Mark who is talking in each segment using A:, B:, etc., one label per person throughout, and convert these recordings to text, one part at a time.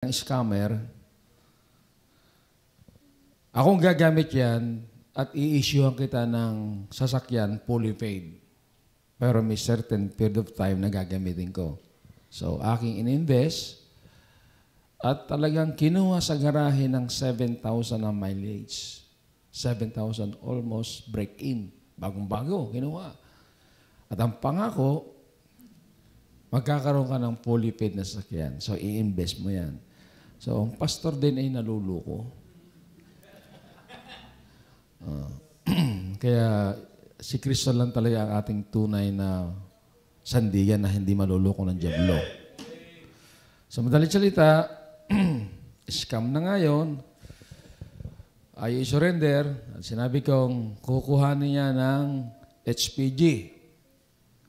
A: ng scammer, akong gagamit yan at i-issuehan kita ng sasakyan fully paid. Pero may certain period of time na gagamitin ko. So, aking in-invest at talagang kinuha sa garahe ng 7,000 na mileage. 7,000 almost break-in. Bagong-bago, kinuha. At ang pangako, magkakaroon ka ng fully paid na sasakyan. So, i-invest mo yan. So, ang pastor din ay naluluko. Kaya, si Kristo lang talaga ang ating tunay na sandigan na hindi maluluko ng dyablo. Sa madaling salita, scam na ngayon, ay i-surrender. Sinabi kong kukuhanin niya ng HPG,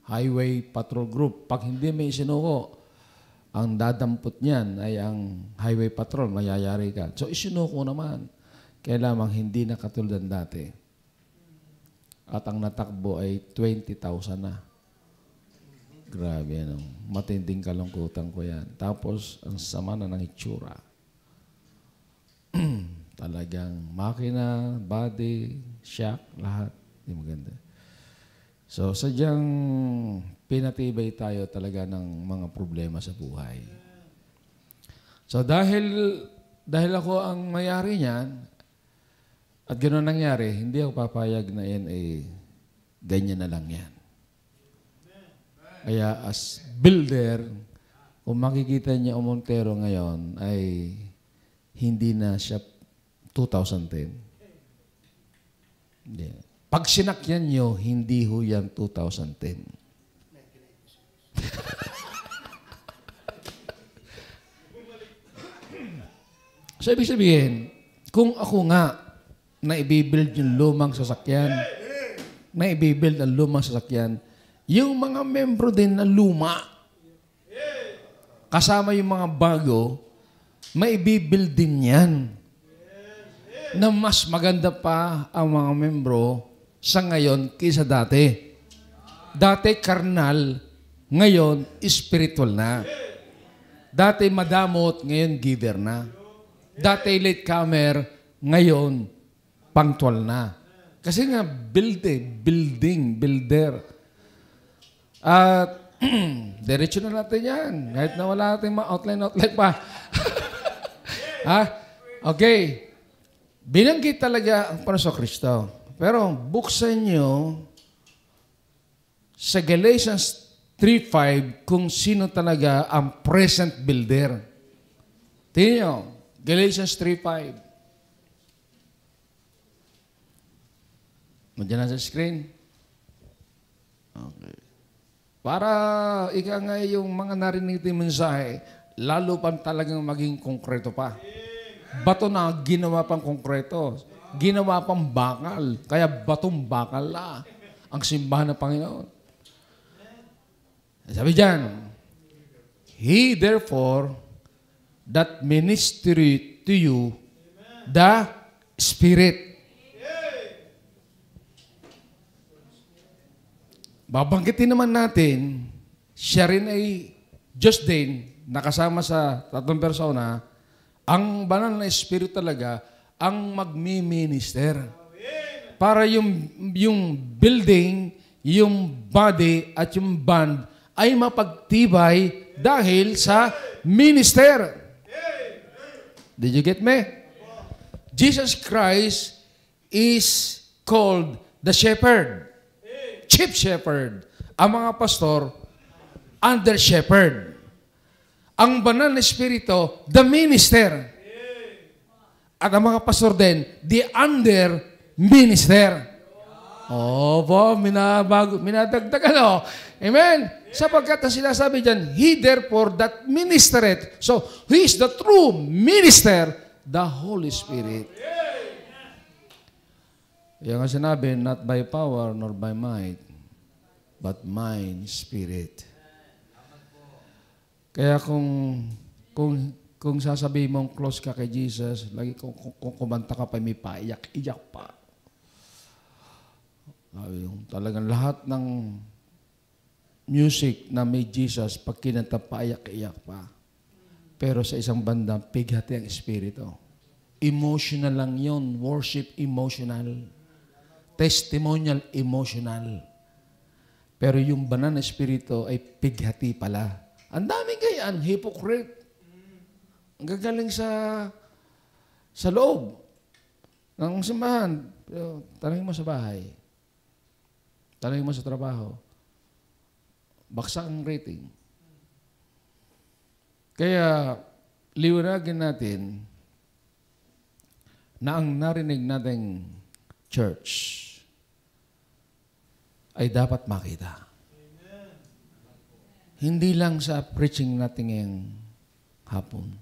A: Highway Patrol Group. Pag hindi may isinuko, ang dadampot niyan ay ang Highway Patrol, mayayari ka. So, isinuko naman. Kaya lamang hindi na katulad dati. At ang natakbo ay 20,000 na. Grabe, ano? Matinding kalungkutan ko yan. Tapos, ang sama na ng itsura. Talagang makina, body, shock, lahat. Hindi maganda. So, sadyang pinatibay tayo talaga ng mga problema sa buhay. So, dahil ako ang mayari niyan, at gano'n nangyari, hindi ako papayag na yan ganyan na lang yan. Kaya as builder, kung makikita niya ang Montero ngayon, ay hindi na siya 2010. Hindi. Pag sinakyan nyo, hindi ho yan 2010. So, ibig sabihin, kung ako nga na i-build yung lumang sasakyan, yung mga membro din na luma, kasama yung mga bago, may i-build din yan. Na mas maganda pa ang mga membro sa ngayon kaysa dati. Dati karnal, ngayon spiritual na. Dati madamot, ngayon giver na. Dati latecomer, ngayon punctual na. Kasi nga, builder. At, diretso na natin yan. Kahit na wala natin outline pa. Ha? Okay. Binanggit talaga ang Panginoon Kristo. Pero, buksan nyo sa Galatians 3:5 kung sino talaga ang present builder. Tingnan nyo. Galatians 3:5. Nandiyan na sa screen. Okay. Para ika nga yung mga narinig natin mensahe, lalo pa talagang maging konkreto pa. Bato na ginawa pang konkreto. Ginawa pang bakal. Kaya batong bakal na ang simbahan ng Panginoon. Sabi dyan, He therefore that ministry to you the Spirit. Babanggitin naman natin, siya rin ay Diyos din, nakasama sa tatlong persona, ang banal na Espiritu talaga, ang magmi-minister. Para yung building, yung body, at yung band ay mapagtibay dahil sa minister. Did you get me? Jesus Christ is called the shepherd. Chief shepherd. Ang mga pastor, under shepherd. Ang banal na espiritu, the minister. At ang mga pastor din, the under minister. Oh, po, minadagdag ano. Amen? Sapagkat ang sinasabi dyan, He therefore that ministereth. So, He is the true minister, the Holy Spirit. Yung nga sinabi, not by power nor by might, but mine spirit. Kaya kung sasabihin mong close ka kay Jesus, lagi kung kumanta ka pa, may paiyak-iyak pa. Yung talagang lahat ng music na may Jesus, pag kinanta, paiyak-iyak pa. Pero sa isang banda, pighati ang Espiritu. Emotional lang yon. Worship, emotional. Testimonial, emotional. Pero yung banal na Espiritu ay pighati pala. Ang daming gayaan, hypocrite. Ang gagaling sa loob ng simbahan. Tanongin mo sa bahay. Tanongin mo sa trabaho. Baksak ang rating. Kaya, liwanagin natin na ang narinig nating church ay dapat makita. Hindi lang sa preaching natin ngayong hapon.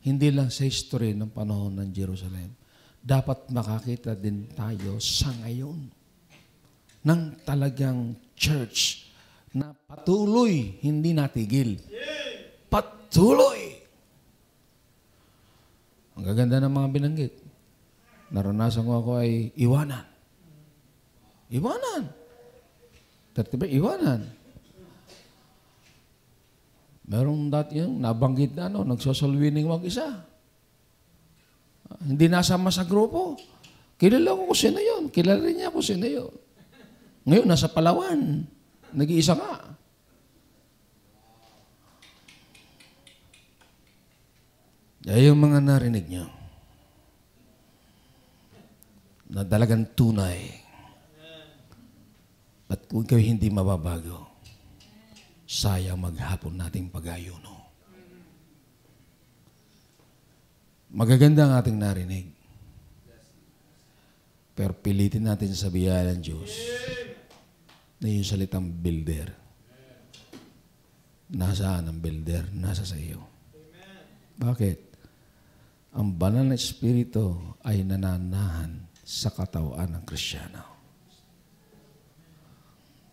A: Hindi lang sa history ng panahon ng Jerusalem. Dapat makakita din tayo sa ngayon ng talagang church na patuloy, hindi natigil. Patuloy! Ang gaganda ng mga binanggit. Naranasan ko ako ay iwanan. Iwanan. 30 iwanan. Merong dati yung nabanggit na nagsosolwining wag isa. Hindi nasama sa grupo. Kilala ko kung sino yun. Kilala niya kung sino yun. Ngayon, nasa Palawan. Nag-iisa nga. Yung mga narinig niyo na talagang tunay at kung kayo hindi mababago, sayang maghapon nating pag-ayuno. Magaganda ang ating narinig. Pero pilitin natin sa biyaya ng Diyos na yung salitang builder. Nasaan ang builder? Nasa sa iyo. Bakit? Ang banal na Espiritu ay nananahan sa katawan ng Kristiyano.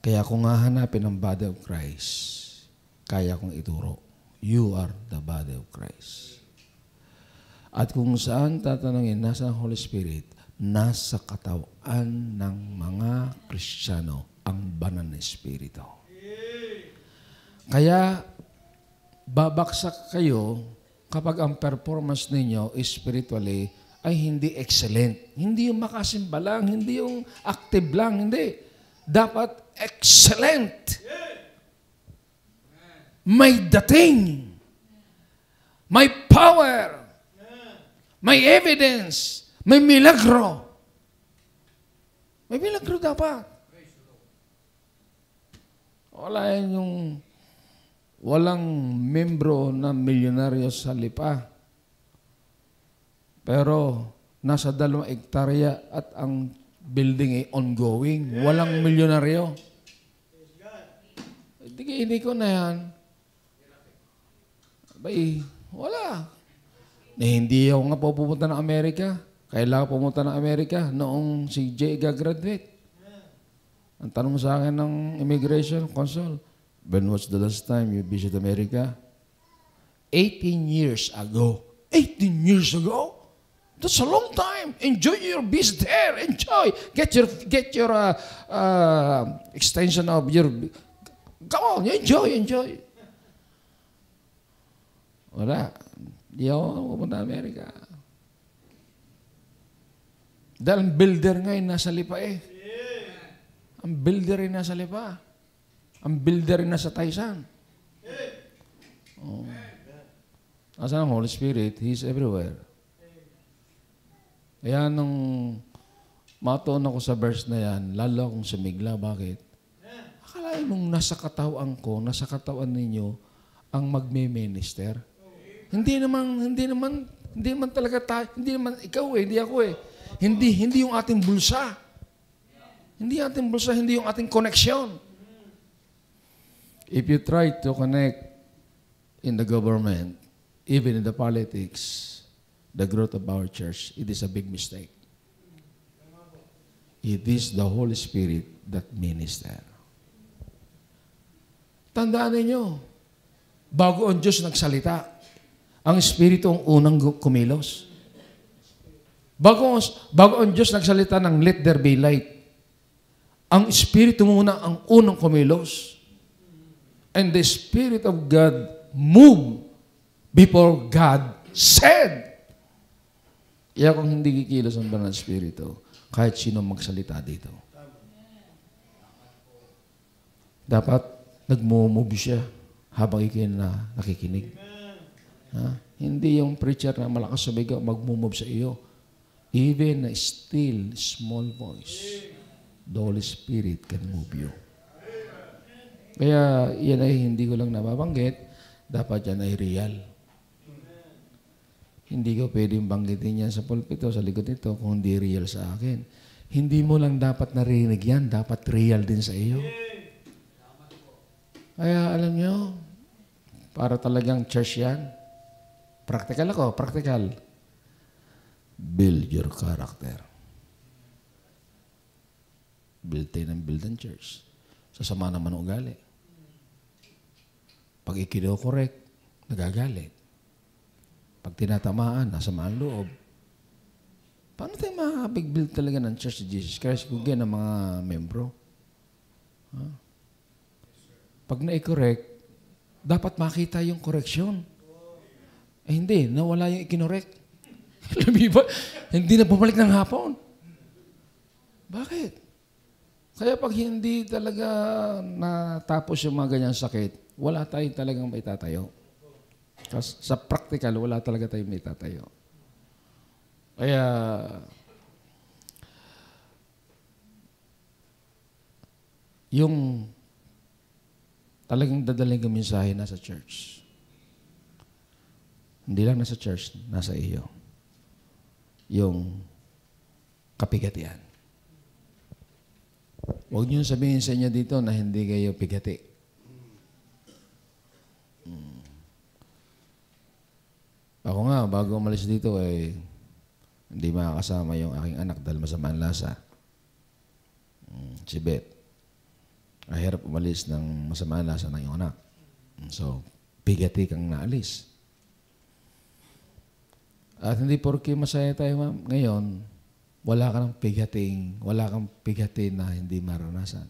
A: Kaya kung hahanapin ang body of Christ, kaya kong ituro. You are the body of Christ. At kung saan tatanungin, nasa ang Holy Spirit, nasa katawan ng mga Kristiyano ang banal na Espiritu. Kaya, babaksak kayo kapag ang performance ninyo spiritually ay hindi excellent. Hindi yung makasimba lang, hindi yung active lang, hindi. Dapat excellent. May dating. May power. May evidence. May milagro. May milagro dapat. Wala yan yung walang membro na milyonaryo sa lipa. Pero nasa 2 hektarya at ang building ay ongoing. Walang milyonaryo. Hindi ko na yan. Abay, wala. Hindi ako nga pupunta ng Amerika. Kailangan pumunta ng Amerika noong si Jay gagraduate. Ang tanong sa akin ng immigration consul, when was the last time you visit America? 18 years ago. 18 years ago? That's a long time. Enjoy your visit there. Enjoy. Get your extension of your... Come on, enjoy. Wala. Di ako pupunta sa Amerika. Dahil ang builder ngayon nasa lipa eh. Ang builder ay nasa lipa. Ang builder ay nasa Taisan. Oh. Asan ang Holy Spirit? He's everywhere. Kaya nung matuon ako sa verse na yan, lalo akong sumigla. Bakit? Akalain mong nasa katawan ko, nasa katawan ninyo, ang magme-minister. Hindi naman talaga tayo, hindi naman ikaw eh, hindi ako eh. Hindi yung ating bulsa. Hindi ating bulsa, hindi yung ating connection. If you try to connect in the government, even in the politics, the growth of our church, it is a big mistake. It is the Holy Spirit that minister. Tandaan ninyo, bago ang Diyos nagsalita, ang Espiritu ang unang kumilos. Bago ang Diyos nagsalita ng let there be light, ang Espiritu muna ang unang kumilos. And the Spirit of God moved before God said. Kaya kung hindi kikilos ang Banal na Espiritu, kahit sino magsalita dito. Dapat nagmo-move siya habang ikay na nakikinig. Ha? Hindi yung preacher na malakas sumigaw, magmo-move sa iyo. Even a still, small voice, the Holy Spirit can move you. Kaya yan ay hindi ko lang nababanggit, dapat yan ay real. Hindi ko pwedeng banggitin yan sa pulpito, sa likod nito, kung hindi real sa akin. Hindi mo lang dapat narinig yan, dapat real din sa iyo. Kaya alam nyo, para talagang church yan, practical ako, practical. Build your character. Build tayo ng build ang church. Sasama naman ang ugali. Pag ikino-correct, nagagalit. Pag tinatamaan, nasa maan loob. Paano tayo makakapag-build talaga ng Church of Jesus Christ kung yan ang mga membro? Ha? Pag na-correct, dapat makita yung correction. Eh hindi, nawala yung ikinorekt. Hindi na bumalik ng hapon. Bakit? Kaya pag hindi talaga natapos yung mga ganyang sakit, wala tayong talagang may tatayo. Kasi sa practical, wala talaga tayong may tatayo. Kaya, yung talagang dadaling ang mensahe nasa church. Hindi lang nasa church, nasa iyo. Yung kapigatian. Huwag niyo sabihin sa inyo dito na hindi kayo pigati. Ako nga, bago umalis dito, hindi makakasama yung aking anak dahil masama ang lasa. Si Beth. Ay hirap umalis ng masama ang lasa ng iyong anak. So, pigati kang naalis. At hindi porke masaya tayo, ma'am, ngayon, wala kang pigati na hindi maranasan.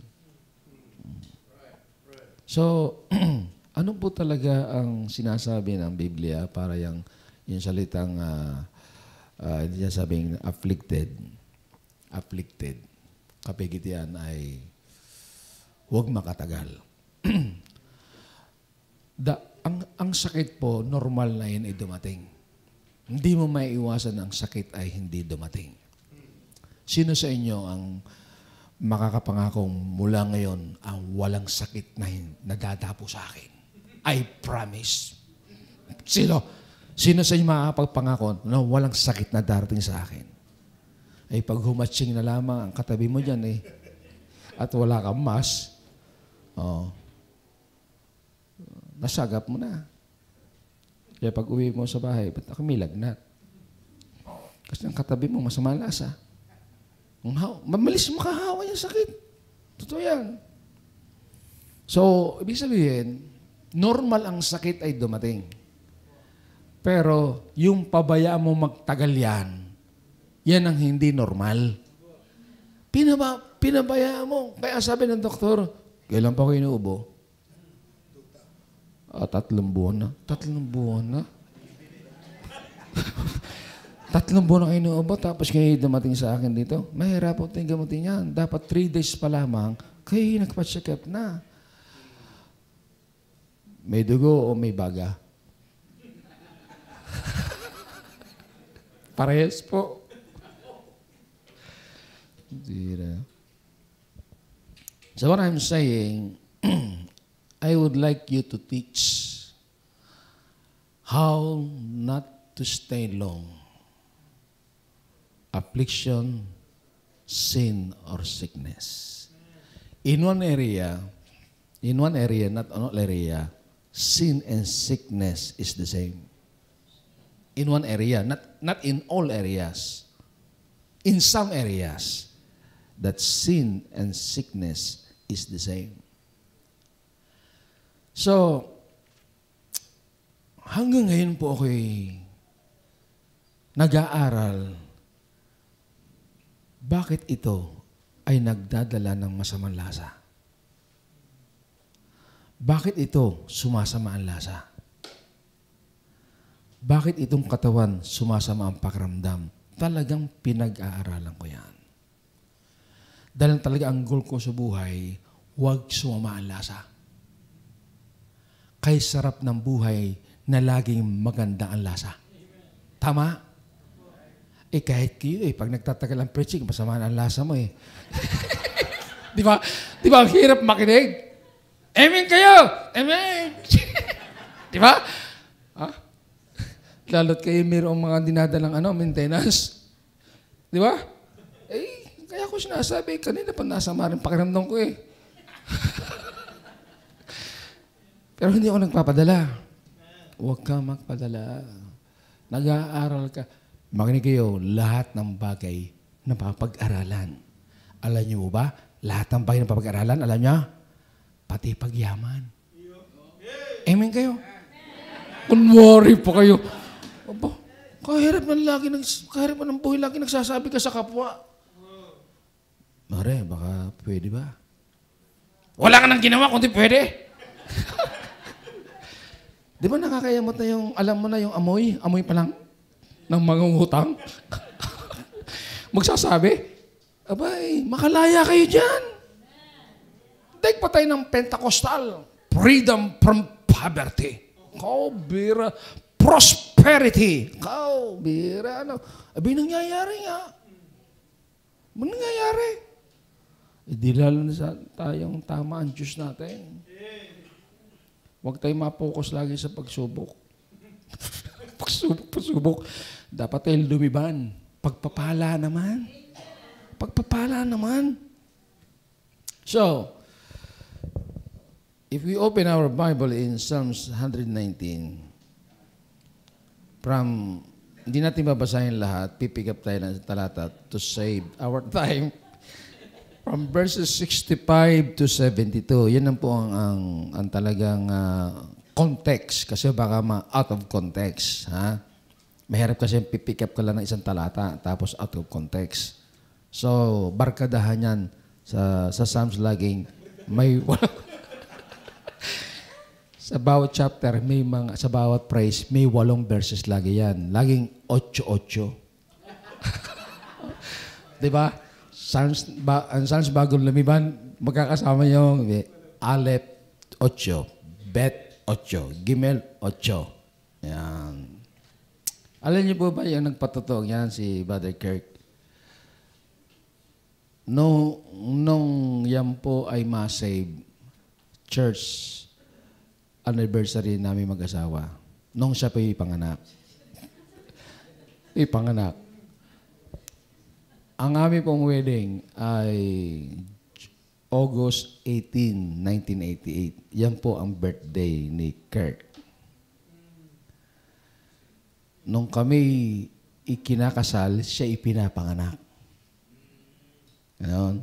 A: So, ano po talaga ang sinasabi ng Biblia para yung salitang hindi niya sabing afflicted, kapigitian ay huwag makatagal. Ang sakit po, normal na yun ay dumating. Hindi mo maiiwasan ang sakit ay hindi dumating. Sino sa inyo ang makakapangakong mula ngayon ang walang sakit na nadadapo sa akin? I promise. Sino sa inyo makakapagpangako na walang sakit na darating sa akin? Ay pag humatsing na lamang ang katabi mo dyan at wala kang mask, nasagap mo na. Kaya pag uwi mo sa bahay, ba't ako may lagnat? Kasi ang katabi mo, masama lasa. Mamalis makahawa yung sakit. Totoo yan. So, ibig sabihin, normal ang sakit ay dumating. Pero, yung pabayaan mo magtagal yan ang hindi normal. Pinabayaan mo. Kaya sabi ng doktor, kailan pa ko inuubo? 3 buwan na. 3 buwan na? 3 buwan na kayo inuubo, tapos kayo dumating sa akin dito. Mahirap po tayong gamutin yan. Dapat 3 days pa lamang, kayo nagpa-check up na. May dugo o may baga? Parehas po. So what I'm saying, I would like you to teach how not to stay long. Affliction, sin, or sickness. In one area, not all area, sin and sickness is the same. In one area, not in all areas. In some areas, that sin and sickness is the same. So, hanggang ngayon po ako'y nag-aaral, bakit ito ay nagdadala ng masamang lasa? Bakit ito sumasama ang lasa? Bakit itong katawan sumasama ang pakiramdam? Talagang pinag-aaralan ko yan. Dahil talaga ang goal ko sa buhay, huwag sumama ang lasa. Kay sarap ng buhay na laging maganda ang lasa. Tama? Kahit kayo pag nagtatagal ang preaching, masama ang lasa mo Di ba? Di ba? Ang hirap makinig. Amen kayo! Amen! Di ba? Lalo't kayo mayroong mga dinadalang maintenance. Di ba? Kaya ko sinasabi, kanina pa nasama rin pakiramdam ko Pero hindi ako nagpapadala. Huwag ka magpadala. Nag-aaral ka. Makinig kayo, lahat ng bagay na papag-aralan. Alam niyo ba? Lahat ng bagay na papag-aralan, alam niyo? Pati pagyaman. Amen kayo? Kunwari pa kayo. Aba, kahirap ng buhay lagi nagsasabi ka sa kapwa. Mare, baka pwede ba? Wala ka nang ginawa kundi pwede. Di ba nakakayamot na alam mo na yung amoy pa lang ng mga utang? Magsasabi, abay, makalaya kayo dyan. Daig pa tayo ng Pentecostal. Freedom from poverty. Bira. Prosperity. Bira. Abay, nangyayari nga. Nangyayari. Di lalo na sa tayong tama ang Diyos natin. Huwag tayong mapokus lagi sa pagsubok. Pagsubok. Dapat tayong lumiban. Pagpapala naman. So, if we open our Bible in Psalms 119, hindi natin babasahin lahat, pipick up tayo ng talata to save our time. From verses 65 to 72, yan po ang talagang context, kasi baka out of context. Mahirap kasi pipick up ka lang ng isang talata, tapos out of context. So, barkadahan yan sa Psalms laging may sa bawat chapter, sa bawat praise, may 8 verses lagi yan. Laging 8-8. Diba? Ang Psalms bagong lumiban, magkakasama yung Aleph 8, Bet 8, Gimel 8. Yan. Alam niyo po ba yung nagpatutog yan, si Brother Kirk? Nung yan po ay ma-save, church anniversary namin mag-asawa, nung siya po ipanganak. Ang aming pong wedding ay August 18, 1988. Yan po ang birthday ni Kirk. Nung kami ikinakasal, siya ipinapanganak. Ganon.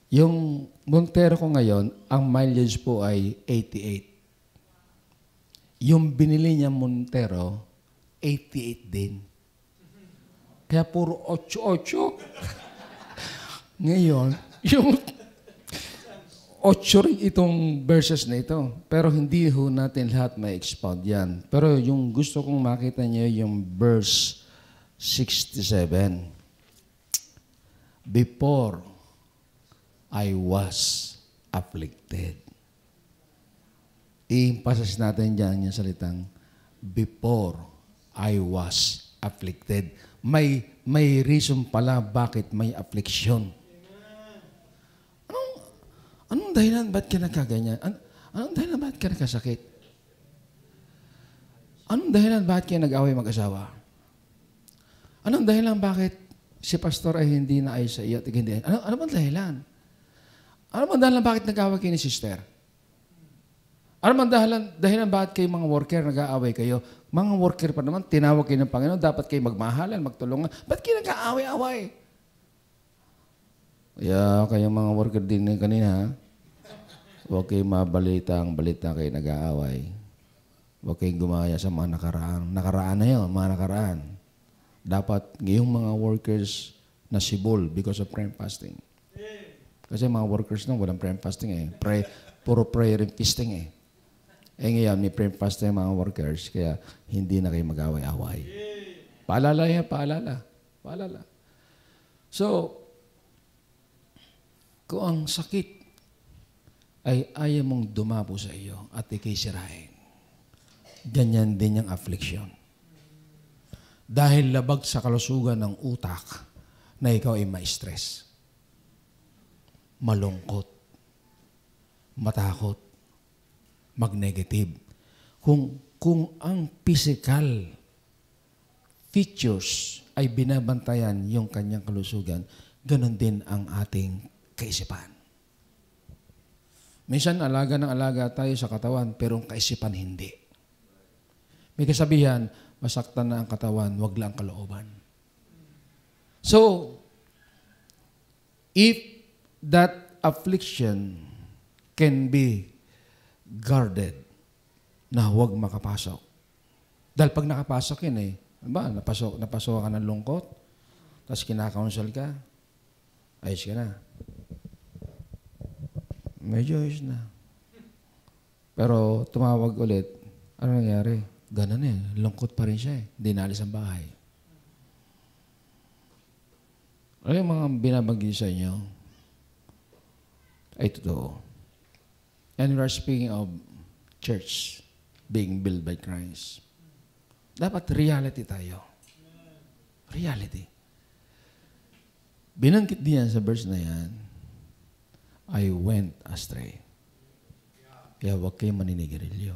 A: Yung Montero ko ngayon, ang mileage po ay 88. Yung binili niya Montero, 88 din. Kaya puro 8-8. Ngayon, yung 8 rin itong verses na ito. Pero hindi ho natin lahat ma-expound yan. Pero yung gusto kong makita niyo yung verse 67. Before I was afflicted. I-emphasize natin dyan yung salitang before I was afflicted. May reason pala bakit may affliction. Anong dahilan ba't ka nagkaganyan? Anong dahilan ba't ka nagkasakit? Anong dahilan bakit ka nag-away mag-asawa? Anong dahilan bakit si pastor ay hindi na ayos sa iyo at hindi? Ano bang dahilan? Ano bang dahilan bakit nag-away kayo ni sister? Ano bang dahilan bakit kayo mga worker nag-aaway kayo? Mga worker pa naman, tinawag kayo ng Panginoon, dapat kayo magmahalan, magtulungan. Ba't kayo nag-aaway-away? Kaya mga worker din kanina, huwag kayong mabalita ang balita kayo nag-aaway. Huwag kayong gumaya sa mga nakaraan. Nakaraan na yun, mga nakaraan. Dapat ngayong mga workers na sibol because of prayer and fasting. Kasi mga workers nung walang prayer and fasting puro prayer and feasting Eh ngayon, may prayer fast na yung mga workers, kaya hindi na kayo mag-away-away. Paalala yan, paalala. Paalala. So, kung ang sakit ay ayaw mong dumapo sa iyo at ikay sirain, ganyan din yung affliction. Dahil labag sa kalusugan ng utak na ikaw ay ma-stress, malungkot, matakot, mag-negative. Kung ang physical features ay binabantayan yung kanyang kalusugan, ganun din ang ating kaisipan. Minsan, alaga ng alaga tayo sa katawan, pero ang kaisipan hindi. May kasabihan, masaktan na ang katawan, wag lang kalooban. So, if that affliction can be guarded, na huwag makapasok. Dahil pag nakapasok yun napasok ka ng lungkot, tapos kinakounsel ka, ayos ka na. Medyo ayos na. Pero tumawag ulit, ano nangyari? Ganun lungkot pa rin siya Hindi naalis ang bahay. Ano yung mga binabagay sa inyo? Ay totoo. And we are speaking of church being built by Christ. Dapat reality tayo. Reality. Binanggit diyan sa verse na yan, I went astray. Kaya huwag kayong maninigarilyo.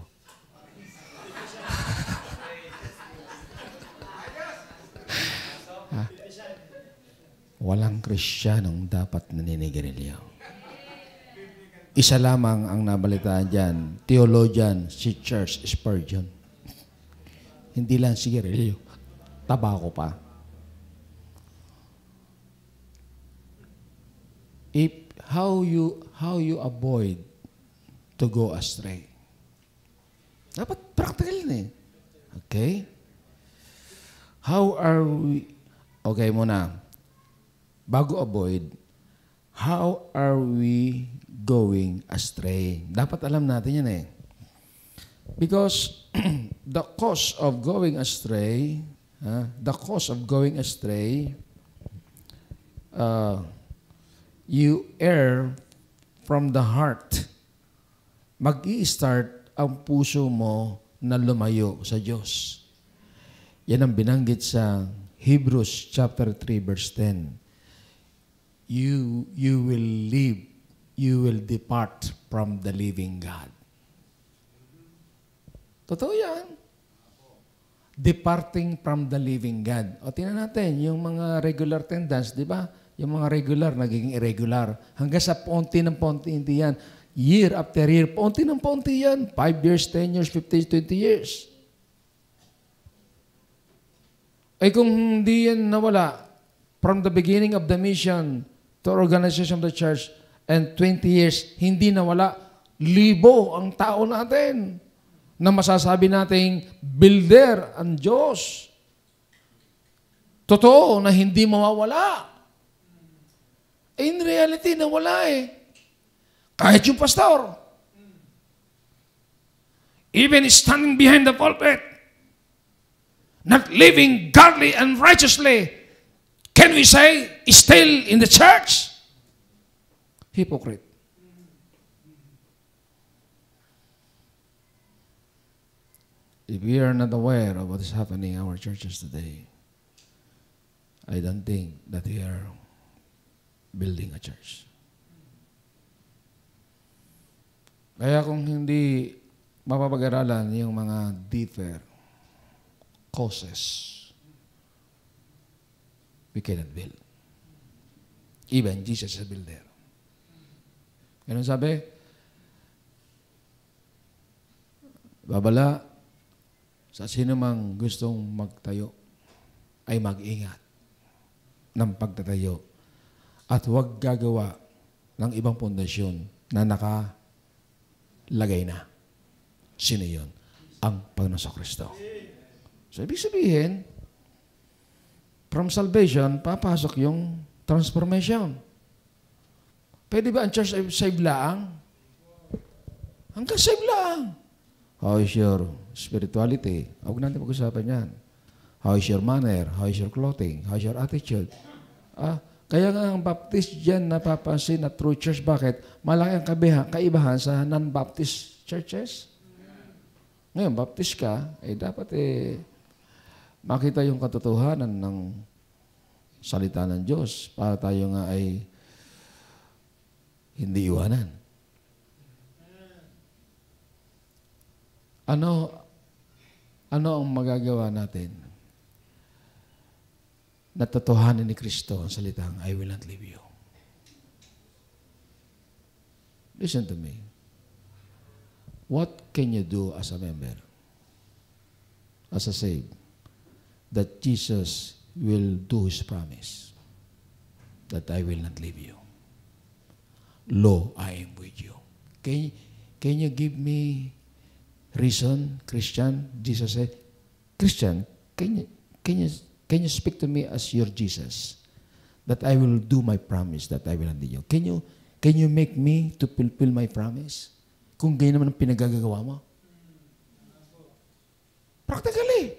A: Walang Kristiyanong dapat naninigarilyo. Isa lamang ang nabalitaan dyan, theologian, si Charles Spurgeon. Hindi lang sigarilyo, tabako pa. How you avoid to go astray? Dapat practical na Okay? How are we... Okay muna. Bago avoid, how are we going astray? Dapat alam natin yan Because the cause of going astray, you err from the heart. Mag-i-start ang puso mo na lumayo sa Diyos. Yan ang binanggit sa Hebrews chapter 3 verse 10. You will depart from the living God. Totoo yan. Departing from the living God. O tingnan natin, yung mga regular attendance, di ba? Yung mga regular, nagiging irregular. Hanggang sa paunti ng paunti, hindi yan. Year after year, paunti ng paunti yan. 5 years, 10 years, 15, 20 years. Ay kung hindi yan nawala, from the beginning of the mission to organization of the church, and 20 years, hindi nawala, libo ang tao natin na masasabi nating builder ang Diyos. Totoo na hindi mawawala. In reality, nawala Kahit yung pastor. Even standing behind the pulpit, not living godly and righteously, can we say, still in the church? Hypocrite. If we are not aware of what is happening in our churches today, I don't think that we are building a church. Kaya kung hindi mapapag-aralan yung mga deeper causes, we cannot build. Even Jesus is a builder. Ganun sabi? Babala, sa sino mang gustong magtayo ay mag-ingat ng pagtatayo at huwag gagawa ng ibang pundasyon na nakalagay na. Sino yun? Ang Panginoon Kristo. So, ibig sabihin, from salvation, papasok yung transformation. Pwede ba ang church ay save laang? Hanggang save laang. How is your spirituality? Huwag natin pag-usapan yan. How is your manner? How is your clothing? How is your attitude? Kaya nga ang Baptist dyan napapansin na true church. Bakit? Malaki ang kaibahan sa non-Baptist churches. Ngayon, Baptist ka, dapat makita yung katotohanan ng salita ng Diyos para tayo nga ay hindi iwanan. Ano ang magagawa natin? Natotohanan ni Kristo ang salitang, I will not leave you. Listen to me. What can you do as a member, as a saved, that Jesus will do His promise, that I will not leave you. Lo, I am with you. Can you give me reason, Christian? Jesus said, Christian, can you speak to me as your Jesus, that I will do my promise, that I will not leave you? Can you make me to fulfill my promise? Kung ganyan naman ang pinagagagawa mo. Practically.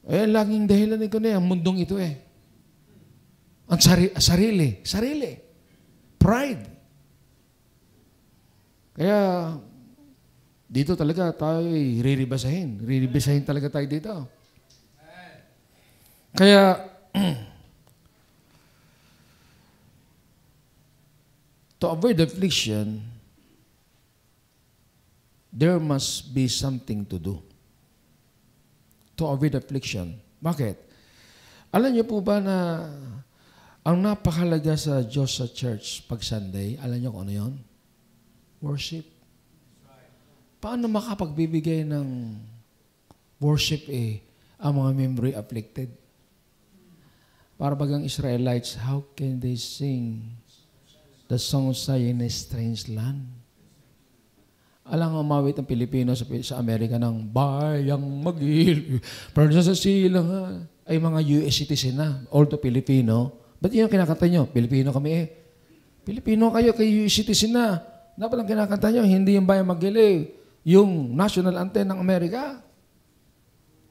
A: Laging dahilan ko na ang mundong ito Ang sarili. Pride. Kaya, dito talaga tayo riribasahin. Riribasahin talaga tayo dito. Kaya, to avoid affliction, there must be something to do. To avoid affliction. Bakit? Alam niyo po ba na ang napakalaga sa Diyos sa church pag Sunday, alam niyo kung ano yun? Worship. Paano makapagbibigay ng worship ang mga memory afflicted? Para bagang Israelites, how can they sing the song of Zion in a strange land? Alang umawit ang Pilipino sa Amerika ng bayang magil. Pero sa silang ay mga US citizen na, although Pilipino. Ba't yun ang kinakanta nyo? Pilipino kami Pilipino kayo, kayo US citizen na. Dapat ang kinakanta nyo, hindi yung bayang magil yung national anthem ng Amerika.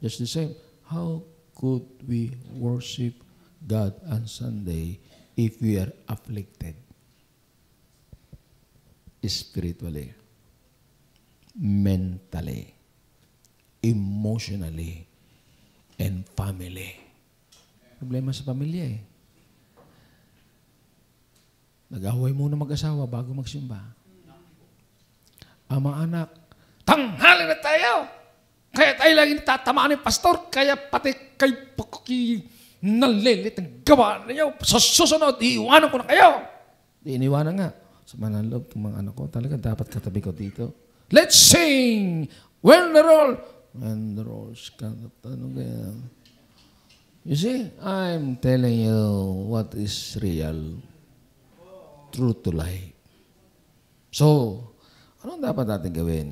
A: Just the same. How could we worship God on Sunday if we are afflicted? Spiritually, mentally, emotionally, and family. Problema sa pamilya Nag-away muna mag-asawa bago magsimba. Ang mga anak, tanghali na tayo! Kaya tayo lagi tatamaan ng pastor, kaya pati kay nalilit ang gawa ninyo. Sa susunod, iiwanan ko na kayo. Di iniwanan nga. Sa manaloob ng mga anak ko, talaga dapat katabi ko dito. Let's sing! When the rolls come. You see, I'm telling you what is real. True to life. So, anong dapat natin gawin?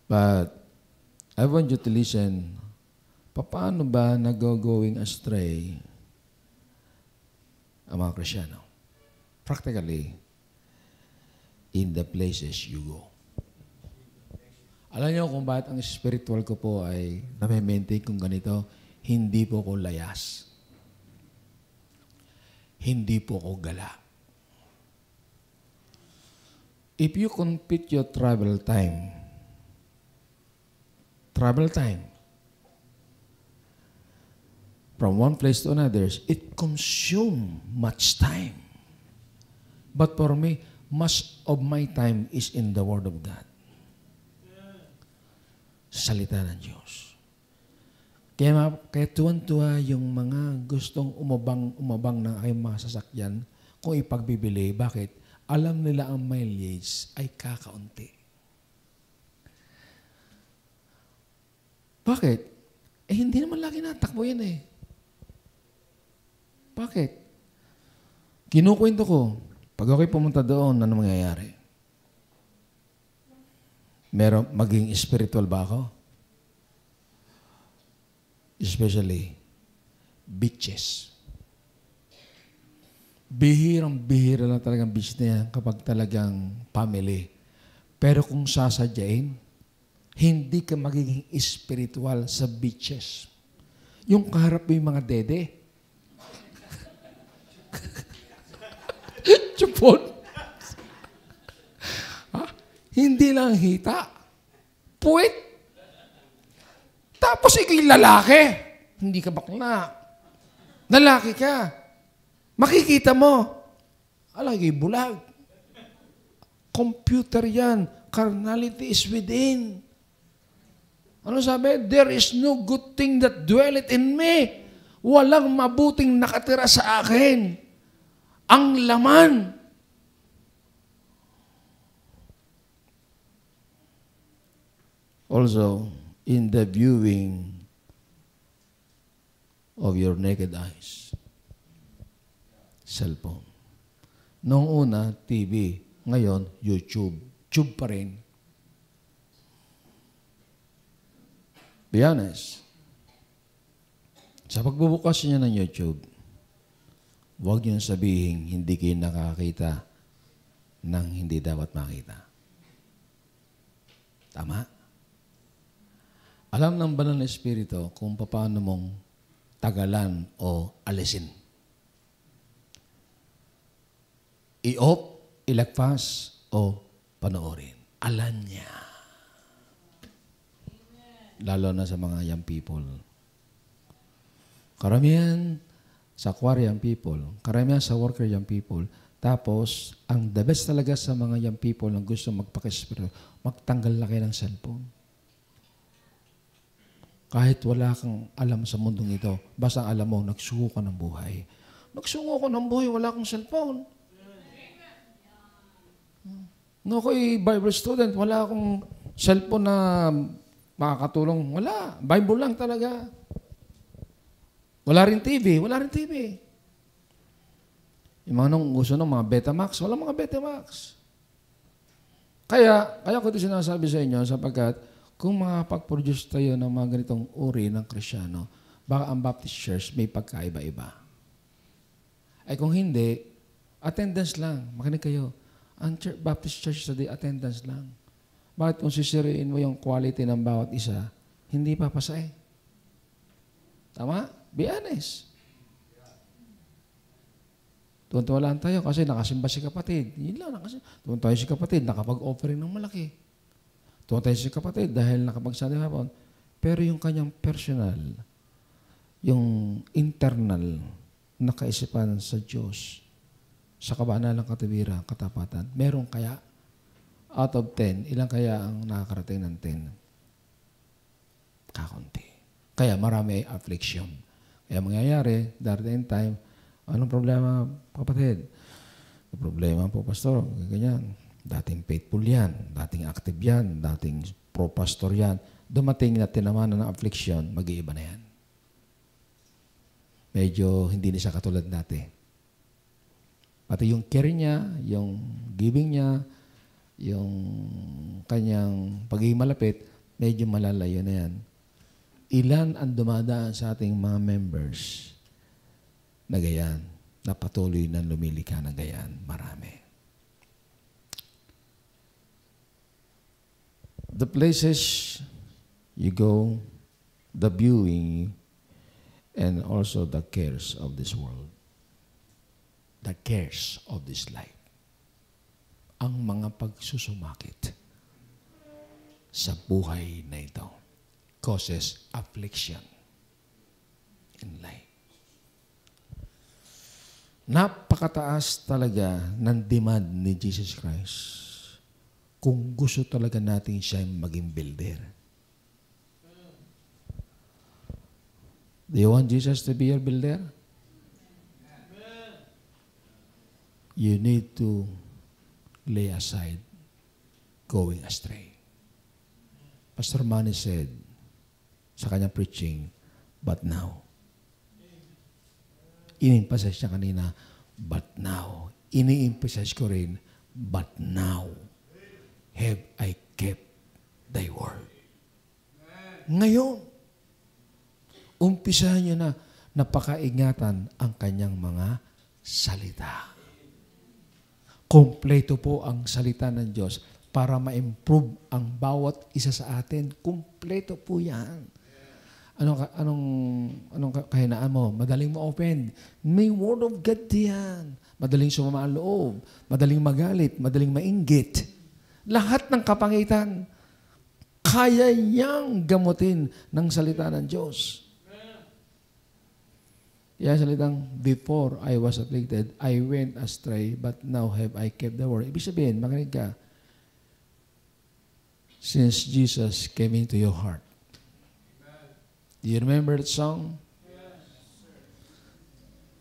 A: But, I want you to listen. Paano ba nag-going astray ang mga Krisyano? Practically, in the places you go. Alam niyo kung bakit ang spiritual ko po ay nami-maintain kung ganito, hindi po ko layas. Hindi po ko gala. If you compute your travel time, from one place to another, it consumes much time. But for me, much of my time is in the Word of God. Salita ng Diyos. Kaya tuwan-tuwa yung mga gustong umabang ng aking mga sasakyan kung ipagbibili. Bakit? Alam nila ang mileage ay kakaunti. Bakit? Hindi naman lagi natakbo yan Bakit? Kinukwento ko, pag ako'y pumunta doon, ano mangyayari? Maging spiritual ba ako? Especially, beaches. bihirang-bihira lang talagang business na yan kapag talagang family. Pero kung sasadyain, hindi ka magiging spiritual sa beaches. Yung kaharap mo yung mga dede. Chupon. Hindi lang hita. Puwit. Tapos ikay lalaki. Hindi ka bakla. Lalaki ka. Makikita mo. Alagay bulag. Computer yan. Carnality is within. Ano sabi? There is no good thing that dwelleth in me. Walang mabuting nakatira sa akin. Ang laman. Also, in the viewing of your naked eyes. Cellphone. Noong una, TV. Ngayon, YouTube. Tube pa rin. Be honest. Sa pagbubukas niya ng YouTube, huwag niyong sabihin hindi kayo nakakita ng hindi dapat makita. Tama? Alam ng banal na Espiritu kung paano mong tagalan o alisin. I-off, ilagpas, o panoorin. Alam niya. Lalo na sa mga young people. Karamihan sa choir young people, karamihan sa worker young people, tapos, ang the best talaga sa mga young people na gusto magpaka-espiritu, magtanggal na kayo ng cellphone. Kahit wala kang alam sa mundong ito, basta alam mo, nagsuko ka ng buhay. Nagsuko ko ng buhay, wala akong cellphone. No, ako'y Bible student, wala akong cellphone na makakatulong. Wala. Bible lang talaga. Wala rin TV. Wala rin TV. Yung mga nung gusto ng mga Betamax, wala mga Betamax. Kaya ko ito sinasabi sa inyo sapagkat kung makapag-produce tayo ng mga ganitong uri ng Krisyano, baka ang Baptist Church may pagkaiba-iba. Ay kung hindi, attendance lang. Makinig kayo. Ang Baptist Church today, attendance lang. Bakit kung sisiriin mo yung quality ng bawat isa, hindi papasay? Tama? Be honest. Tuwan-tuwa lang tayo kasi nakasimba si kapatid. Yun lang, tuwan tayo si kapatid, nakapag-offering ng malaki. Tuwan tayo si kapatid dahil nakapag-Sunday hapon. Pero yung kanyang personal, yung internal na kaisipan sa Diyos, sa kabanalang katwiran, katapatan, meron kaya? Out of 10, ilang kaya ang nakakarating ng 10? Kakunti. Kaya marami ay affliction. Kaya mangyayari, darating time, anong problema, kapatid? Problema po, pastor, ganyan. Dating faithful yan, dating active yan, dating pro-pastor yan. Dumating na tinamanan ng affliction, mag-iiba na yan. Medyo hindi na siya katulad dati. Pati yung care niya, yung giving niya, yung kanyang pagiging malapit, medyo malalayo na yan. Ilan ang dumadaan sa ating mga members na gayan, na patuloy na lumilika ng gayan? Marami. The places you go, the viewing, and also the cares of this world. The cares of this life. Ang mga pagsusumakit sa buhay na ito causes affliction in life. Napakataas talaga ng demand ni Jesus Christ kung gusto talaga natin siya maging builder. Do you want Jesus to be your builder? You need to lay aside going astray. Pastor Manny said sa kanyang preaching, but now. Ini-emphasize niya kanina, but now. Ini-emphasize ko rin, but now have I kept thy word. Ngayon, umpisahan niyo na napakaingatan ang kanyang mga salita. Kompleto po ang salita ng Diyos para ma-improve ang bawat isa sa atin. Kompleto po yan. Anong kahinaan mo? Madaling ma-open. May Word of God yan. Madaling sumama ang loob. Madaling magalit. Madaling mainggit. Lahat ng kapangitan, kaya niyang gamutin ng salita ng Diyos. Kaya salitang, before I was afflicted, I went astray, but now have I kept the word. Ibig sabihin, makinig ka, since Jesus came into your heart. Do you remember that song?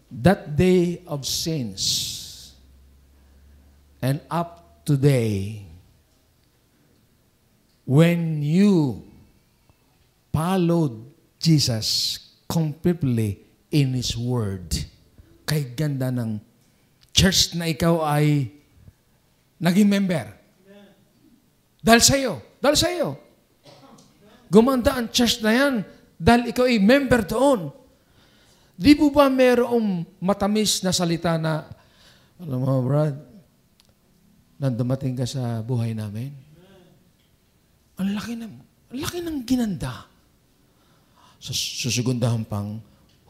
A: That day of sins and up today, when you followed Jesus completely in His Word, kay ganda ng church na ikaw ay naging member. Dahil sa'yo. Gumanda ang church na yan dahil ikaw ay member doon. Di po ba mayroong matamis na salita na, alam mo, Brad, nang dumating ka sa buhay namin, ang laki ng ginanda. Susugundahan pang,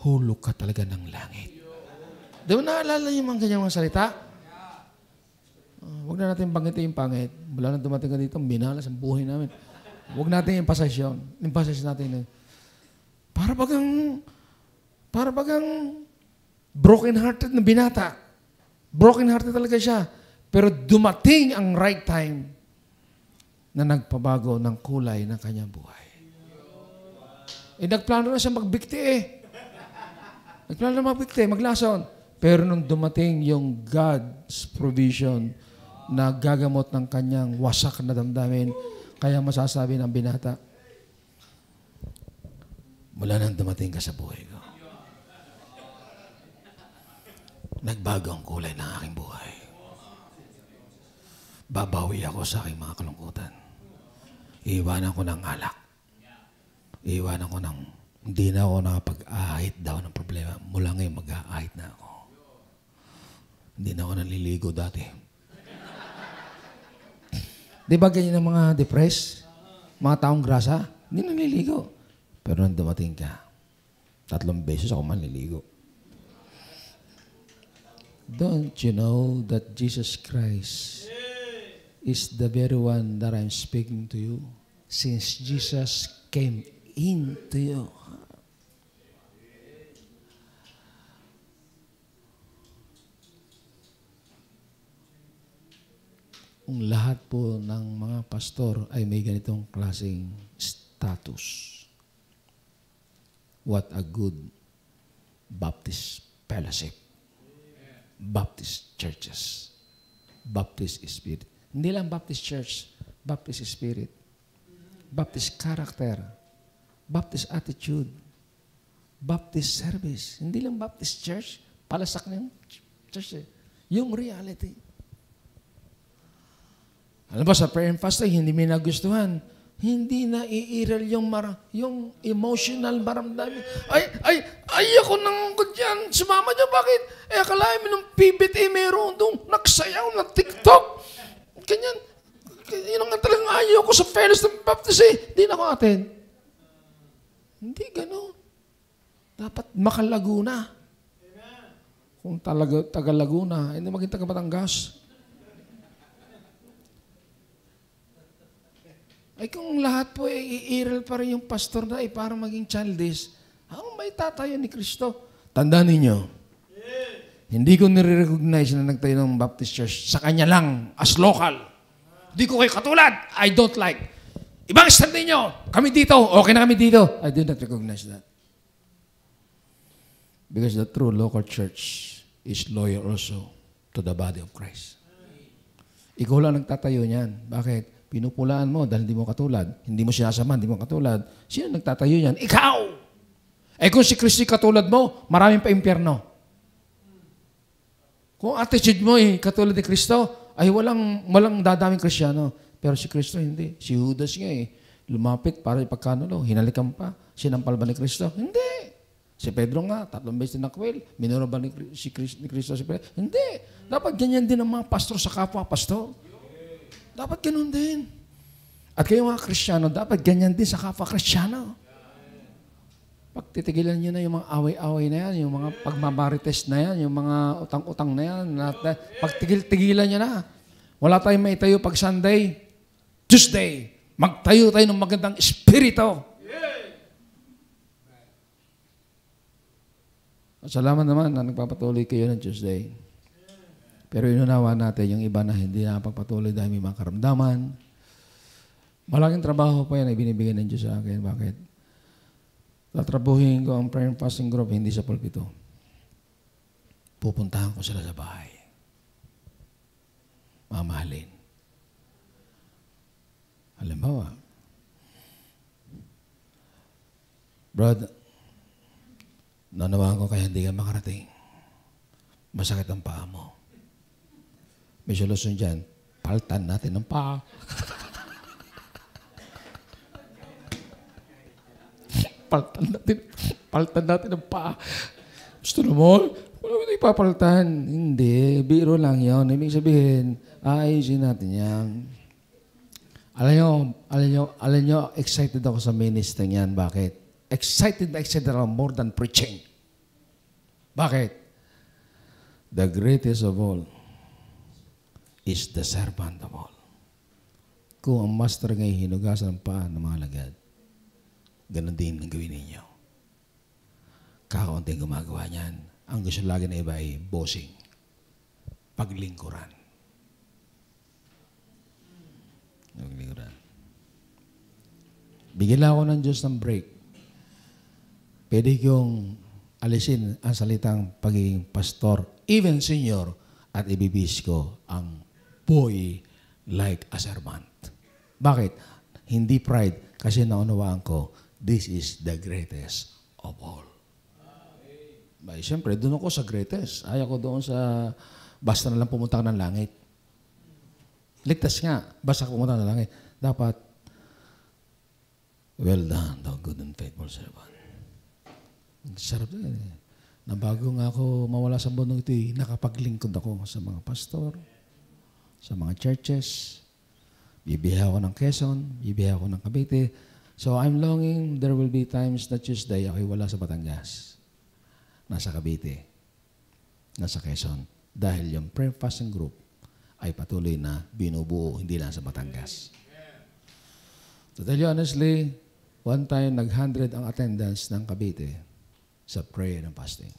A: hulog ka talaga ng langit. Di ba naalala niyo mga kanyang mga salita? Huwag na natin banggitin yung pangit. Wala na dumating ka dito, binalas ang buhay namin. Huwag natin emphasize yun. Emphasize natin. Para bagang broken-hearted na binata. Broken-hearted talaga siya. Pero dumating ang right time na nagpabago ng kulay ng kanyang buhay. Nagplano na siya magbikti Nagplano na magbikti, maglason. Pero nung dumating yung God's provision na gagamot ng kanyang wasak na damdamin, kaya masasabi ng binata, mula nang dumating ka sa buhay ko, nagbago ang kulay ng aking buhay. Babawi ako sa aking mga kalungkutan. Iiwanan ko ng alak. Iiwanan ko ng hindi na ako nakapag-ahit daw ng problema. Mula ngayon, mag-ahit na ako. Hindi na ako naliligo dati. Di ba ganyan ang mga depressed? Mga taong grasa? Hindi naliligo. Pero nang dumating ka, 3 beses ako manliligo. Don't you know that Jesus Christ is the very one that I'm speaking to you? Since Jesus came into you. Ang lahat po ng mga pastor ay may ganitong klaseng status. What a good Baptist fellowship. Baptist churches. Baptist spirit. Hindi lang Baptist church, Baptist spirit. Baptist character. Baptist attitude. Baptist service. Hindi lang Baptist church, palasak ng church. Yung reality. Alam ba, sa prayer and fasting, hindi may nagustuhan. Hindi na iiral yung emotional maramdamin. Ay, ako nang dyan. Sumama dyan, bakit? Akalain mo nung PBT meron doon. Nagsayaw na TikTok. Ganyan. Yun ang talagang ayaw ko sa fellowship ng Baptist Hindi na ako atin. Hindi gano'n. Dapat makalaguna. Kung taga Laguna, hindi maging taga Batangas. Ay kung lahat po iiral pa rin yung pastor na para maging childish, ang may tatayo ni Kristo. Tandaan ninyo, hindi ko nire-recognize na nagtayo ng Baptist Church sa kanya lang, as local. Hindi ko kayo katulad. I don't like. Ibang stand ninyo. Kami dito. Okay na kami dito. I do not recognize that. Because the true local church is loyal also to the body of Christ. Ikaw lang nagtatayo niyan. Bakit? Pinupulaan mo dahil hindi mo katulad. Hindi mo sinasama, hindi mo katulad. Sino nagtatayo niyan? Ikaw! Kung si Kristo katulad mo, maraming pa impyerno. Kung attitude mo katulad ni Kristo, ay walang dadaming Kristiyano. Pero si Kristo hindi. Si Judas nga lumapit para ipagkanulo. Hinalikan pa. Sinampal ba ni Kristo? Hindi. Si Pedro nga, 3 beses na nakwil. Minura ba ni Cristo si Pedro? Hindi. Dapat ganyan din ang mga pastor sa kapwa pastor. Dapat ganun din. At kayo mga Kristiyano, dapat ganyan din sa kapwa Kristiyano. Pagtitigilan nyo na yung mga away-away na yan, yung mga pagmamarites na yan, yung mga utang-utang na yan. Pagtigilan nyo na. Wala tayong maitayo pag Sunday. Tuesday, magtayo tayo ng magandang espiritu. Salamat naman na nagpapatuloy kayo ng Tuesday. Pero inunawa natin yung iba na hindi napagpatuloy dahil may mga karamdaman. Malaking trabaho pa yan na ibinibigay ng Diyos sa akin. Bakit? Tatrabuhin ko ang prayer and fasting group, hindi sa pulpito. Pupuntahan ko sila sa bahay. Mamahalin. Halimbawa, Brad, nanawaan ko kaya hindi ka makarating. Masakit ang paa mo. May solusyon dyan. Paltan natin ang paa. Paltan natin ang paa. Gusto na mo? Wala mo ipapaltan. Hindi. Biro lang yun. Ibig sabihin, ayusin natin yan. Alam nyo, excited ako sa ministry niyan. Bakit? Excited ako more than preaching. Bakit? The greatest of all is the servant of all. Kung ang master ngayon hinugasan ng paa ng mga lagad, ganun din ang gawin ninyo. Kakaunting gumagawa niyan. Ang gusto lagi na iba ay bossing. Paglingkuran. Paglingkuran. Bigyan lang ako ng Diyos ng break. Pwede kong alisin ang salitang pagiging pastor, even senior, at ibibis ko ang boy like a servant. Bakit? Hindi pride, kasi naunawaan ko, this is the greatest of all. Bay, siyempre, doon ako sa greatest. Ayaw ko doon sa basta na lang pumunta ka ng langit. Ligtas nga, basta pumunta ka ng langit. Dapat, well done, thou good and faithful servant. Sarap na eh. Na bago nga ako mawala sa mundo ito, nakapaglingkod ako sa mga pastor, sa mga churches. Bibiyahe ako ng Quezon, bibiyahe ako ng Cavite. So I'm longing, there will be times na Tuesday, ako'y wala sa Batangas. Nasa Cavite, nasa Quezon. Dahil yung prayer fasting group ay patuloy na binubuo, hindi lang sa Batangas. To tell you honestly, one time nag-100 ang attendance ng Cavite sa prayer and fasting.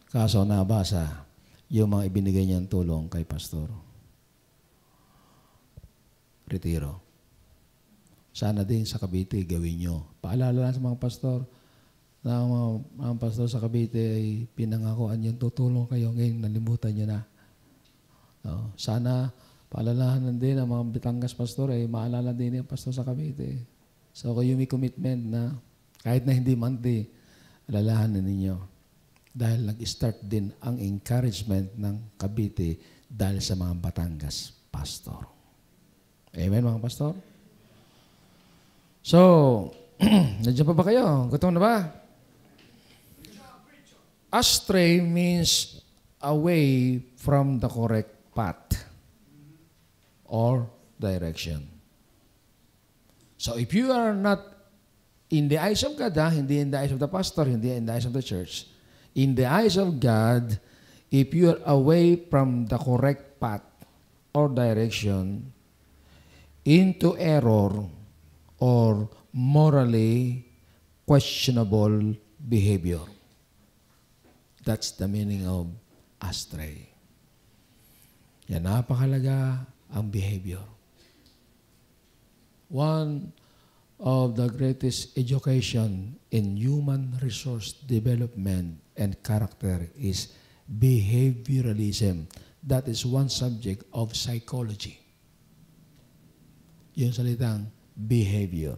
A: Kaso nabasa yung mga ibinigay niyang tulong kay pastor. Retiro. Sana din sa Cavite gawin nyo. Paalala lang sa mga pastor na mga pastor sa Cavite ay pinangakuan yung tutulong kayo. Ngayon nalimutan nyo na. Sana paalalahanan din ang mga Batangas pastor ay maalala din yung pastor sa Cavite. So kayo may commitment na kahit na hindi monthly, alalahanin ninyo. Dahil nag-start din ang encouragement ng Cavite dahil sa mga Batangas pastor. Amen, mga pastor? So, nandiyan pa ba kayo? Gutom na ba? Astray means away from the correct path or direction. So, if you are not in the eyes of God, hindi in the eyes of the pastor, hindi in the eyes of the church. In the eyes of God, if you are away from the correct path or direction into error or morally questionable behavior. That's the meaning of astray. Yan, napakalaga ang behavior. One of the greatest education in human resource development and character is behavioralism. That is one subject of psychology. Yung salitang behavior.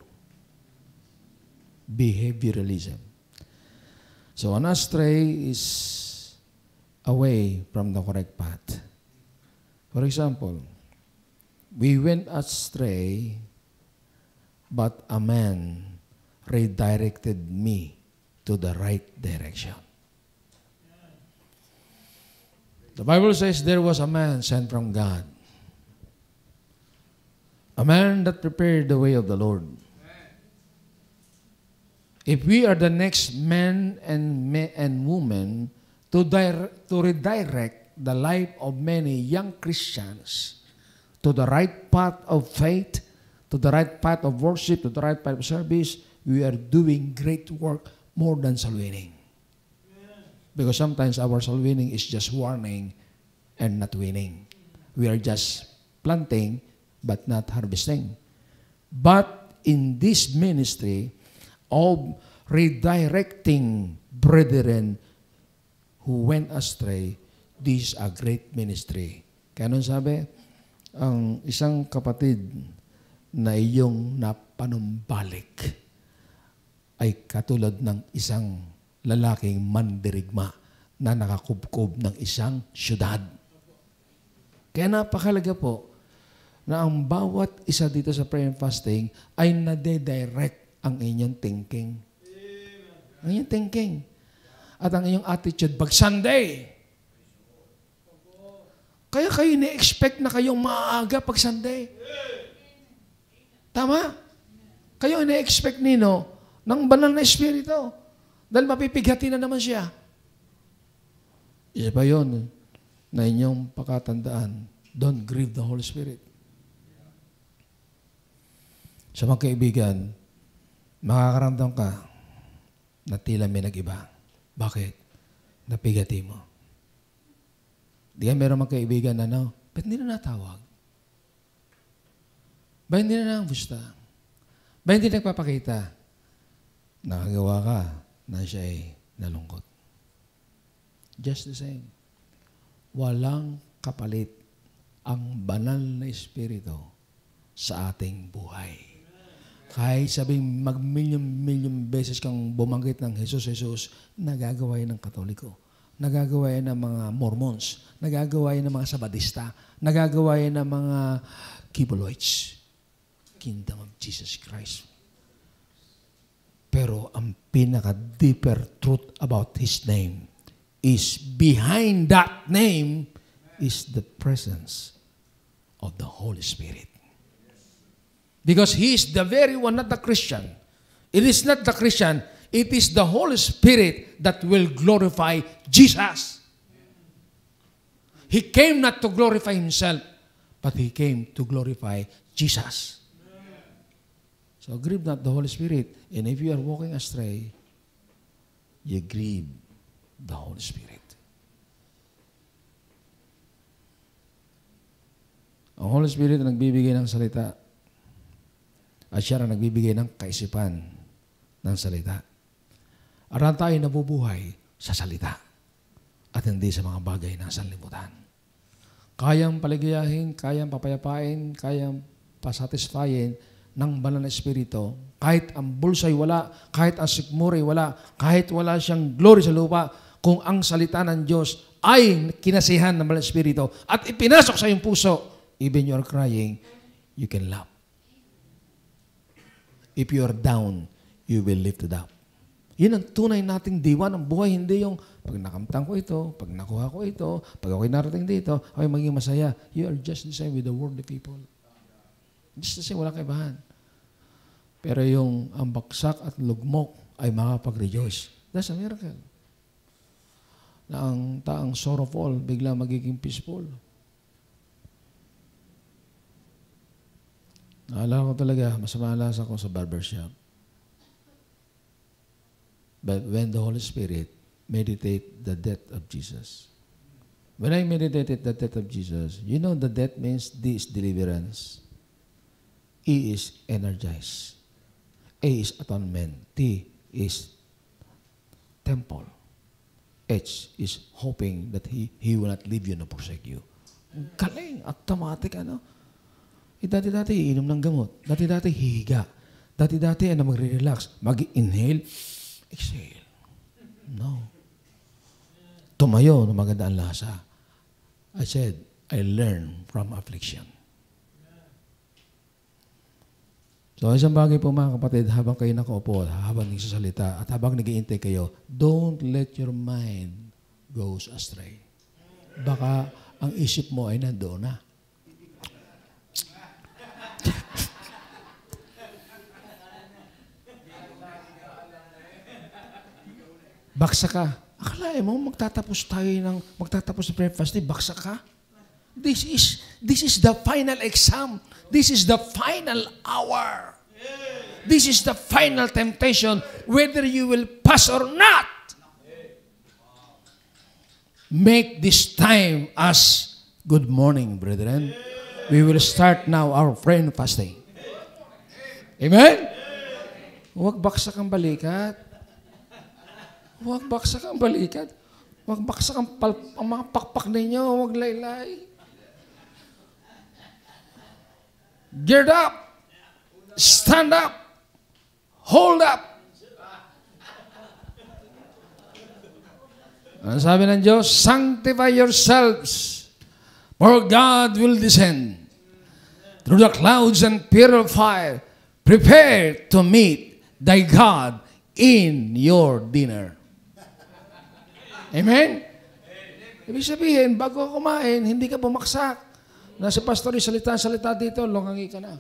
A: Behavioralism. So an astray is away from the correct path. For example, we went astray, but a man redirected me to the right direction. The Bible says there was a man sent from God. A man that prepared the way of the Lord. If we are the next men and women to redirect the life of many young Christians to the right path of faith, to the right path of worship, to the right path of service, we are doing great work more than soul winning. Because sometimes our soul winning is just warning and not winning. We are just planting but not harvesting. But in this ministry of redirecting brethren who went astray, this is a great ministry. Kaya anong sabi? Ang isang kapatid na iyong napanumbalik ay katulad ng isang lalaking mandirigma na nakakubkob ng isang syudad. Kaya napakalaga po na ang bawat isa dito sa prayer and fasting ay nade-direct ang inyong thinking. Ang inyong thinking. At ang inyong attitude pag Sunday. Kaya kayo ni-expect na kayong maaga pag Sunday. Tama? Kayo ni-expect nino ng banal na espiritu. Dahil mapipigati na naman siya. Isa pa yun na inyong pakatandaan. Don't grieve the Holy Spirit. Sa mga kaibigan, makakaramdam ka na tila may nag-iba. Bakit? Napigati mo. Di ka meron mga kaibigan na ba't hindi na natawag? Ba hindi na nanggusta? Ba hindi nagpapakita? Nakagawa ka na siya ay nalungkot. Just the same. Walang kapalit ang banal na espiritu sa ating buhay. Kahit sabing mag-milyon beses kang bumanggit ng Jesus, nagagawa yan ng Katoliko. Nagagawa yan ng mga Mormons. Nagagawa yan ng mga Sabadista. Nagagawa yan ng mga Kiboloids. Kingdom of Jesus Christ. Pero ang pinaka-deeper truth about His name is behind that name is the presence of the Holy Spirit. Because He is the very one, not the Christian. It is not the Christian. It is the Holy Spirit that will glorify Jesus. He came not to glorify Himself, but He came to glorify Jesus. So grieve not the Holy Spirit. And if you are walking astray, you grieve the Holy Spirit. Ang Holy Spirit ang nagbibigay ng salita. At siya ang nagbibigay ng kaisipan ng salita. Aran tayo nabubuhay sa salita at hindi sa mga bagay ng sanlibutan. Kayang paligayahin, kayang papayapain, kayang pasatisfyin ng banal na espiritu. Kahit ang bulsa'y wala, kahit ang sikmura'y wala, kahit wala siyang glory sa lupa, kung ang salita ng Diyos ay kinasihan ng banal na espiritu at ipinasok sa iyong puso, even you are crying, you can laugh. If you are down, you will lift it up. Yun ang tunay nating diwa ng buhay. Hindi yung, pag nakamtang ko ito, pag nakuha ko ito, pag ako'y narating dito, ako'y maging masaya. You are just the same with the worldly people. Just the same, wala kaibahan. Pero yung ang baksak at lugmok ay makapag-rejoice. That's a miracle. Na ang taang sorrowful, bigla magiging peaceful. Naalala ko talaga, masama alasa ko sa barbershop. But when the Holy Spirit meditate the death of Jesus. When I meditated the death of Jesus, you know the death means D is deliverance. E is energize. A is atonement. T is temple. H is hoping that He will not leave you nor forsake you. Galing, automatic ano. Dati-dati iinom ng gamot. Dati-dati hihiga. Dati-dati magre-relax. Mag-inhale, exhale. No. Tumayo na maganda ang lasa. I said, I learned from affliction. So, isang bagay po mga kapatid, habang kayo nakaupo, habang nagsasalita, at habang nag-iintay kayo, don't let your mind goes astray. Baka ang isip mo ay nandoon na. Baksa ka. Akalain mo, magtatapos ng prayer fasting, baksa ka? This is the final exam. This is the final hour. This is the final temptation, whether you will pass or not. Make this time as good morning, brethren. We will start now our prayer fasting. Amen? Huwag baksak ang balikat. Huwag baksak ang balikat. Huwag baksak ang mga pakpak ninyo. Huwag laylay. Get up. Stand up. Hold up. Ang sabi ng Diyos, sanctify yourselves, for God will descend through the clouds and pillar of fire. Prepare to meet thy God in your dinner. Amen? Ibig sabihin, bago ka kumain, hindi ka bumaksak. Nasa pastor, salita dito, longangi ka na.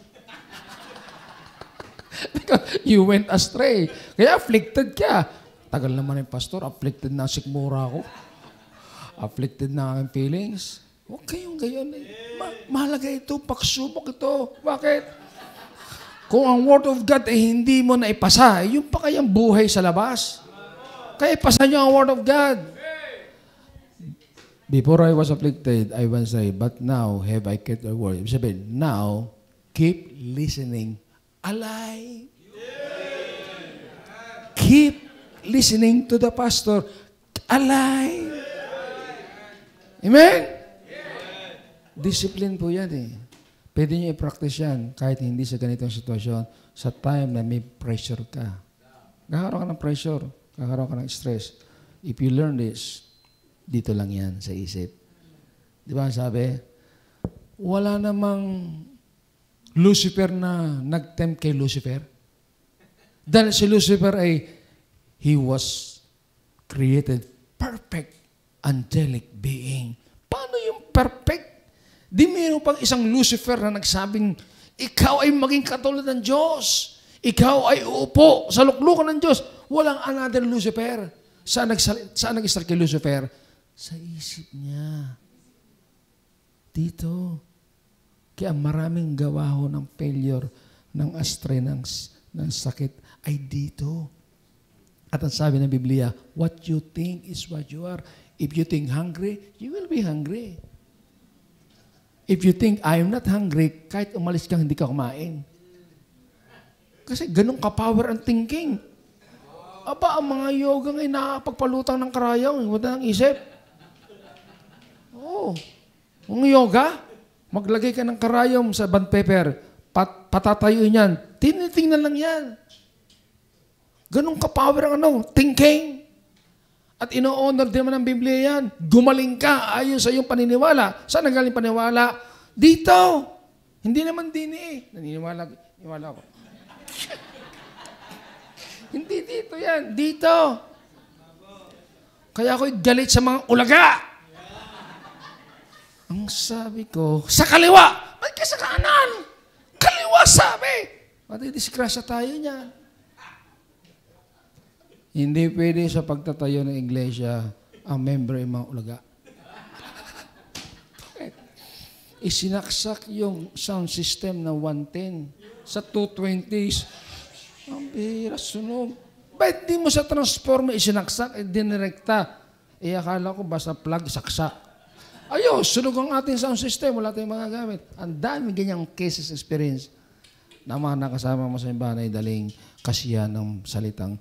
A: You went astray. Kaya afflicted ka. Tagal naman yung pastor, afflicted na sikmura ko. Afflicted na aking feelings. Huwag kayong gayon. Mahalaga ito, pagsubok ito. Bakit? Kung ang Word of God ay hindi mo na ipasa, yung pa kayang buhay sa labas. Kaya ipasa nyo ang Word of God. Before I was afflicted, I once said, but now have I kept the word. Ibig sabihin, now, keep listening. Alive. Keep listening to the pastor. Alive. Amen? Discipline po yan eh. Pwede nyo i-practice yan kahit hindi sa ganitong sitwasyon sa time na may pressure ka. Kakaroon ka ng pressure. Kakaroon ka ng stress. If you learn this, dito lang yan sa isip. Di ba sabi? Wala namang Lucifer na nag-tempt kay Lucifer. Dahil si Lucifer ay he was created perfect angelic being. Paano yung perfect? Di mayroon pang isang Lucifer na nagsabing, ikaw ay maging katulad ng Diyos. Ikaw ay uupo sa luklukan ng Diyos. Walang another Lucifer. Saan nag-start kay Lucifer? Sa isip niya. Dito. Kaya maraming gawa ho ng failure, ng astray, ng sakit, ay dito. At ang sabi ng Biblia, what you think is what you are. If you think hungry, you will be hungry. If you think, I am not hungry, kahit umalis kang, hindi ka kumain. Kasi ganun ka-power ang thinking. Aba, ang mga yogang ay nakapagpalutang ng karayong, wala ng isip. Oh, ang yoga, maglagay ka ng karayom sa band paper, patatayuin yan, tinitingnan lang yan. Ganun ka-power ang thinking. At ino-honor din naman ng Biblia yan. Gumaling ka ayon sa iyong paniniwala. Saan nagaling paniniwala? Dito. Hindi naman din eh. Naniniwala ako. Hindi dito yan. Dito. Kaya ako'y galit sa mga ulaga. Ang sabi ko, sa kaliwa! Ba't ka sa kanan? Kaliwa sabi! Matidisgrasya tayo niyan. Hindi pwede sa pagtatayo ng iglesia ang member ay mga ulaga. Isinaksak yung sound system na 110 sa 220s. Ang bihira, sunog. Ba't di mo sa transformer isinaksak, dinirekta? Akala ko basta plug, saksak. Ayos, sunog ang ating sound system, wala tayong mga gamit. Ang dami ganyang cases experience na mga nakasama mo sa simbahan ay daling kasiyan ng salitang,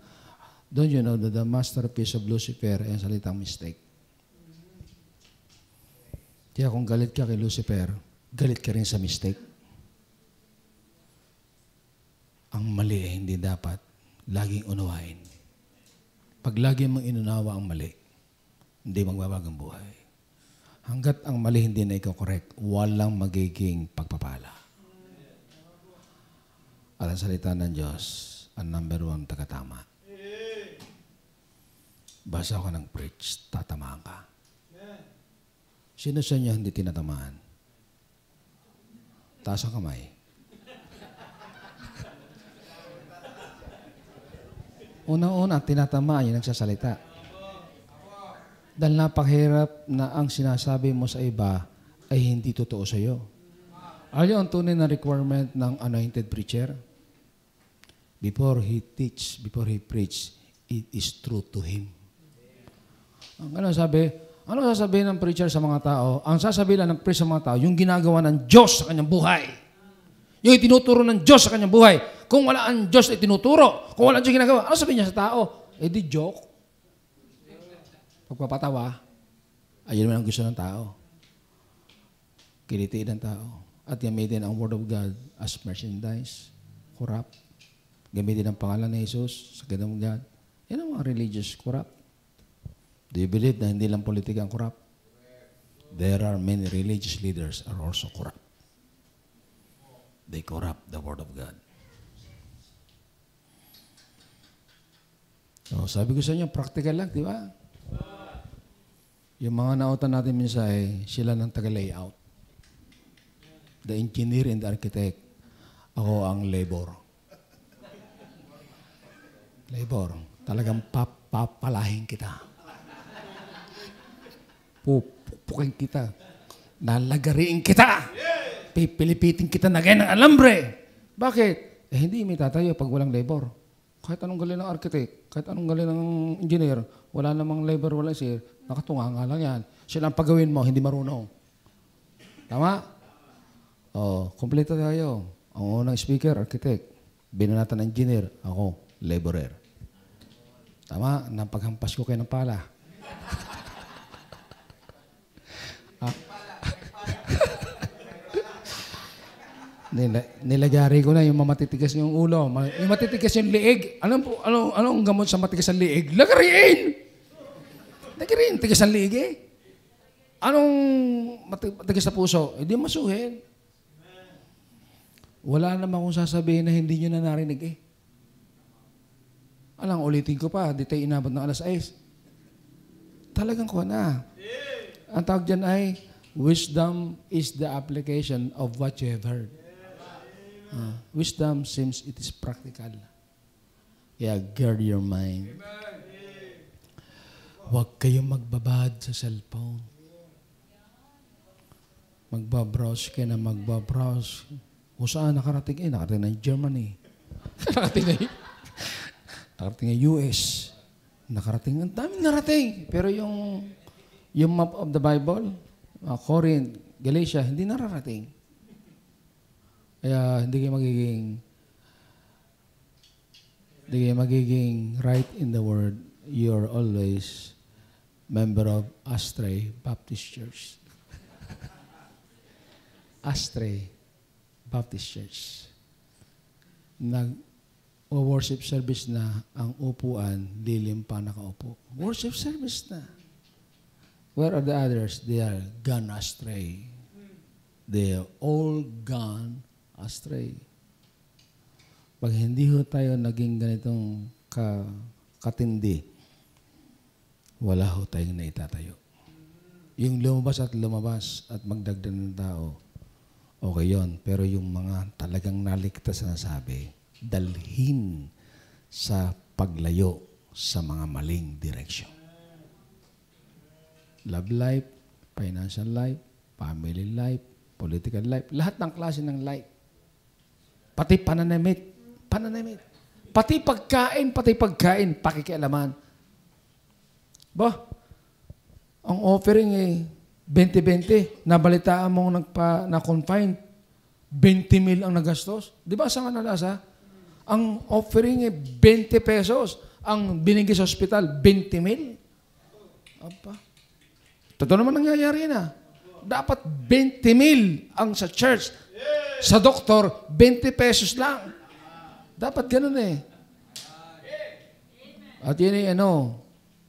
A: don't you know that the masterpiece of Lucifer ay ang salitang mistake? Kaya kung galit ka kay Lucifer, galit ka rin sa mistake. Ang mali ay hindi dapat laging unawain. Pag lagi mong inunawa ang mali, hindi magbabago ang buhay. Hanggat ang mali hindi na ikaw correct, walang magiging pagpapala. At ang salita ng Diyos, ang number 1 tagatama. Basa ako ng preach, tatamaan ka. Sino sa inyo hindi tinatamaan? Taas ang kamay. Unang-una, tinatamaan yung nagsasalita. Dahil napakahirap na ang sinasabi mo sa iba ay hindi totoo sa iyo. Alam ang tunay na requirement ng anointed preacher? Before he teach, before he preach, it is true to him. Ano sasabihin ng preacher sa mga tao? Ang sasabihin lang ng preacher sa mga tao, yung ginagawa ng Diyos sa kanyang buhay. Yung itinuturo ng Diyos sa kanyang buhay. Kung wala ang Diyos na itinuturo, kung wala ang Diyos ginagawa, ano sabihin niya sa tao? Eh di joke. Pagpapatawa, ayun naman ang gusto ng tao. Kilitiin ng tao. At gamitin ang Word of God as merchandise, corrupt. Gamitin ang pangalan ni Jesus sa Kingdom of God. Yan ang mga religious corrupt. Do you believe na hindi lang politika ang corrupt? There are many religious leaders are also corrupt. They corrupt the Word of God. So, sabi ko sa inyo, practical lang, di ba? Yung mga nautan natin minsan, sila ng taga-layout. The engineer and the architect. Ako ang labor. Labor. Talagang papalahin kita. Pupukin kita. Nalagariin kita. Pipilipitin kita na gaya ng alambre. Bakit? Hindi may tatayo pag walang labor. Kahit anong galing ng architect, kahit anong galing ng engineer, wala namang labor, wala sir, nakatunga nga lang yan. Sila ang pagawin mo, hindi marunong. Tama? Kompleto tayo. Ang unang speaker, architect. Binanatan engineer, ako, laborer. Tama? Napaghampas ko kayo ng pala. Nilagari ko na yung matitigas yung ulo. Yung matitigas yung liig. Anong gamot sa matigas ang liig? Lagariin! Lagariin. Tigas ang liig eh. Anong matigas na puso? Hindi masuhin. Wala naman akong sasabihin na hindi nyo na narinig eh. Ulitin ko pa. Di tayo inabot ng alas 6. Talagang ko na. Ang tawag dyan ay, wisdom is the application of what you have heard. Wisdom seems it is practical. Yeah, guard your mind. Huwag kayong magbabad sa cellphone. Magbabrowse ka na magbabrowse. O saan nakarating? Nakarating na Germany. Nakarating na US. Nakarating, ang daming narating. Pero yung map of the Bible, Corinth, Galatia, hindi nararating. Kaya hindi kayo magiging right in the word. You're always member of Astray Baptist Church. Astray Baptist Church. Nag-worship service na ang upuan, lilim pa nakaupo. Worship service na. Where are the others? They are gone astray. They are all gone astray. Pag hindi ho tayo naging ganitong katindi, wala ho tayong naitatayo. Yung lumabas at magdagdag ng tao, okay yon. Pero yung mga talagang naligtas na sabi, dalhin sa paglayo sa mga maling direksyon. Love life, financial life, family life, political life, lahat ng klase ng life. Pati pananamit. Pati pagkain, pakikialaman. Ang offering 20-20, nabalitaan mong na-confine, 20,000 ang nagastos. Di ba sa nalasa? Ang offering 20 pesos, ang binigay sa ospital, 20,000. Totoo naman nangyayari na. Dapat 20,000 ang sa church. Sa doktor, 20 pesos lang. Dapat ganun eh. At yun ay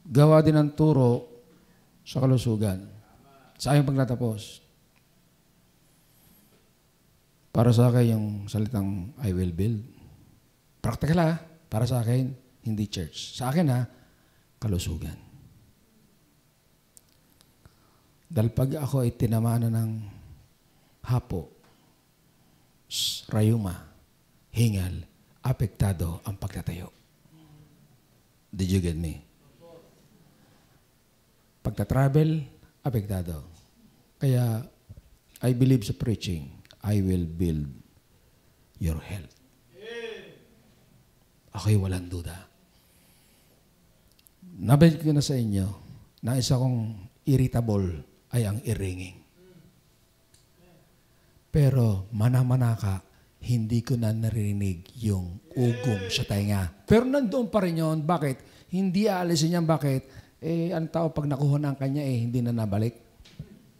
A: gawa din ng turo sa kalusugan. Sa aking pagtatapos. Para sa akin yung salitang I will build. Practical ha, para sa akin, hindi church. Sa akin ha, kalusugan. Dahil pag ako ay tinamaan ng hapo, rayuma, hingal, apektado ang pagtatayo. Did you get me? Pagta-travel, apektado. Kaya, I believe sa preaching, I will build your health. Ako'y walang duda. Nabanggit ko na sa inyo na isa kong irritable ay ang iringing. Pero manaka, hindi ko na narinig yung ugong sa tainga. Pero nandoon pa rin yun. Bakit? Hindi aalisin niya. Bakit? Ang tao pag nakuha na ang kanya, hindi na nabalik.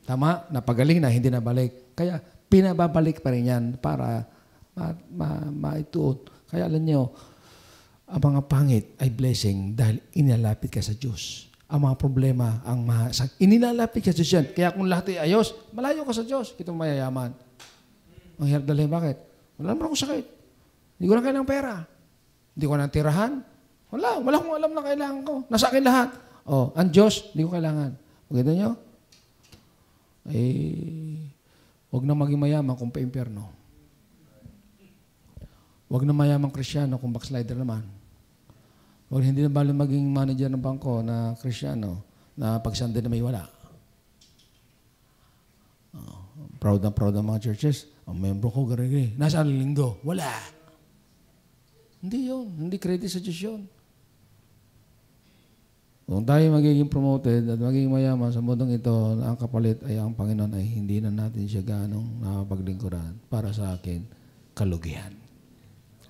A: Tama? Napagaling na, hindi nabalik. Kaya pinababalik pa rin yan para maituon. Kaya alam niyo, ang mga pangit ay blessing dahil inilalapit ka sa Diyos. Ang mga problema, inilalapit ka sa Diyos yan. Kaya kung lahat ay ayos, malayo ka sa Diyos. Ito mayayaman. Ang hirap dalhin, bakit? Wala naman akong sakit. Hindi ko na kailangang pera. Hindi ko na tirahan. Wala akong alam na kailangan ko. Nasa akin lahat. Ang Diyos, hindi ko kailangan. Maganda nyo? Huwag na maging mayaman kung pa-impyerno. Huwag na mayamang Krisyano kung backslider naman. Huwag hindi na bali maging manager ng bangko na Krisyano na pag Sunday na may wala. Proud ang mga churches. Ang membro ko, gari-gari. Nasaan linggo? Wala. Hindi yun. Hindi credit sa Diyos yun. Kung tayo magiging promoted at magiging mayaman sa mundong ito, na ang kapalit ay ang Panginoon ay hindi na natin siya ganong nakapaglingkuran. Para sa akin, kalugihan.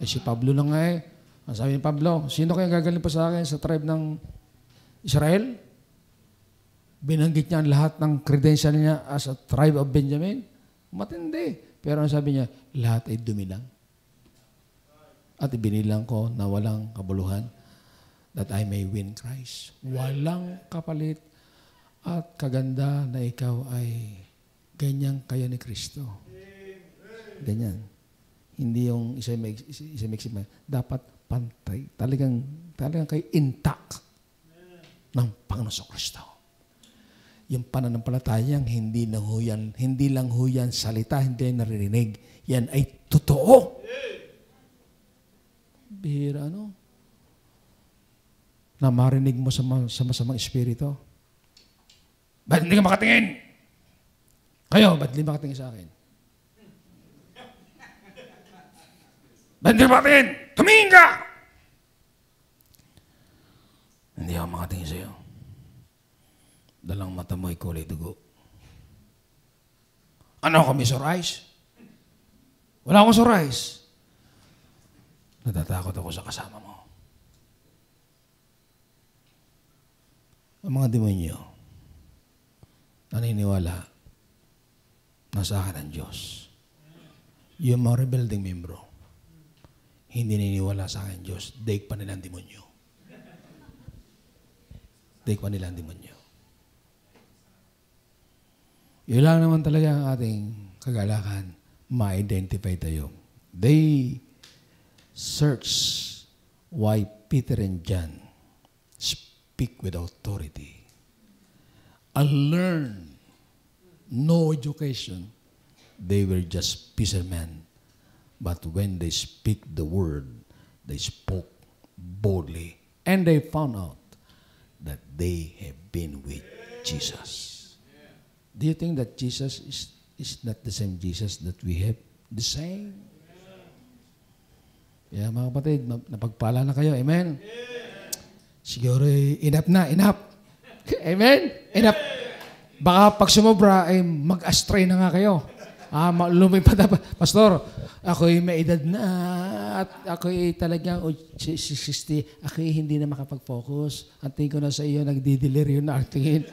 A: Si Pablo lang nga Ang sabi ni Pablo, sino kaya gagaling pa sa akin sa tribe ng Israel? Binanggit niya ang lahat ng credential niya as a tribe of Benjamin. Matindi. Pero ang sabi niya, lahat ay dumilang. At ibinilang ko na walang kabuluhan that I may win Christ. Walang kapalit at kaganda na ikaw ay ganyan kaya ni Kristo. Ganyan. Hindi yung isa dapat pantay. Talagang kayo intact ng Panginoon sa Kristo. Yung pananampalatayang hindi lang huyan salita, hindi naririnig. Yan ay totoo. Bihira, na marinig mo sa masamang espiritu. Ba't hindi ka makatingin? Kayo, ba't hindi makatingin sa akin? Ba't hindi ka makatingin? Tumingin ka! Hindi ako makatingin sa'yo. Dalang mata mo ay kulay dugo. Ano ako, may surprise? Wala akong surprise. Natatakot ako sa kasama mo. Ang mga demonyo, naniniwala na sa akin ang Diyos. Yung mga rebelding membro, hindi naniniwala sa akin ang Diyos, daig pa nilang demonyo. Daig pa nilang demonyo. Yun lang naman talaga ang ating kagalakan, ma-identify tayo. They search why Peter and John speak with authority. Unlearned, no education. They were just fishermen. But when they speak the word, they spoke boldly. And they found out that they have been with Jesus. Do you think that Jesus is not the same Jesus that we have? The same. Kaya mga kapatid, napagpala na kayo. Amen? Siguro enough na, enough. Amen? Enough. Baka pag sumobra, ay mag-astray na nga kayo. Lumipad na. Pastor, ako'y may edad na at ako'y talagang 60. Ako'y hindi na makapag-focus. At tingin ko na sa iyo, nagdideliryo na ang tingin.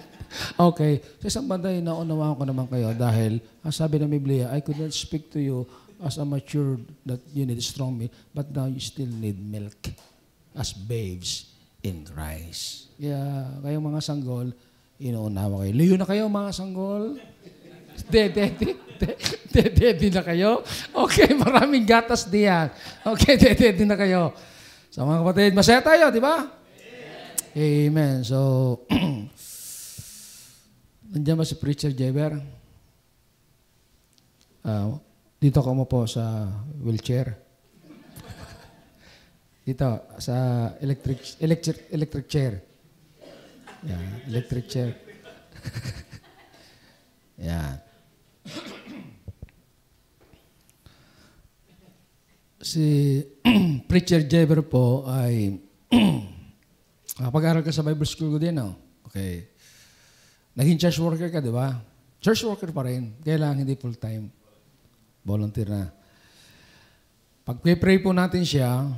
A: Okay. Sa isang banday, naunawaan ko naman kayo dahil ang sabi ng Biblia, I could not speak to you as a mature that you need strong milk, but now you still need milk as babes in Christ. Kaya kayong mga sanggol, inuunawa kayo. Liyo na kayo mga sanggol. Dede na kayo? Okay, maraming gatas diyan. Okay, dede na kayo. So mga kapatid, masaya tayo, di ba? Amen. So, nandiyan ba si Preacher Jeber? Dito ka mo po sa wheelchair. Dito, sa electric chair. Yeah, electric chair. Yeah. Si Preacher Jeber po ay kapag-aral ka sa Bible School ko din, no? Okay. Naging church worker ka, di ba? Church worker pa rin. Kailangan hindi full-time. Volunteer na. Pag-pray po natin siya,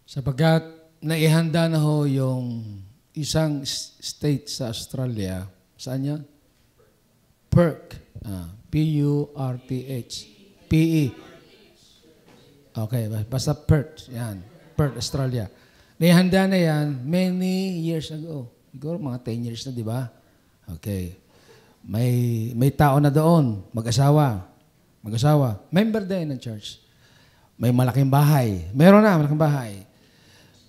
A: sapagkat naihanda na ho yung isang state sa Australia. Saan yan? Perth. P-U-R-T-H. P-E. Okay, basta Perth. Yan. Perth, Australia. Naihanda na yan many years ago. Siguro mga 10 years na, di ba? Okay. May tao na doon, mag-asawa. Member din ng church. May malaking bahay. Meron na, malaking bahay.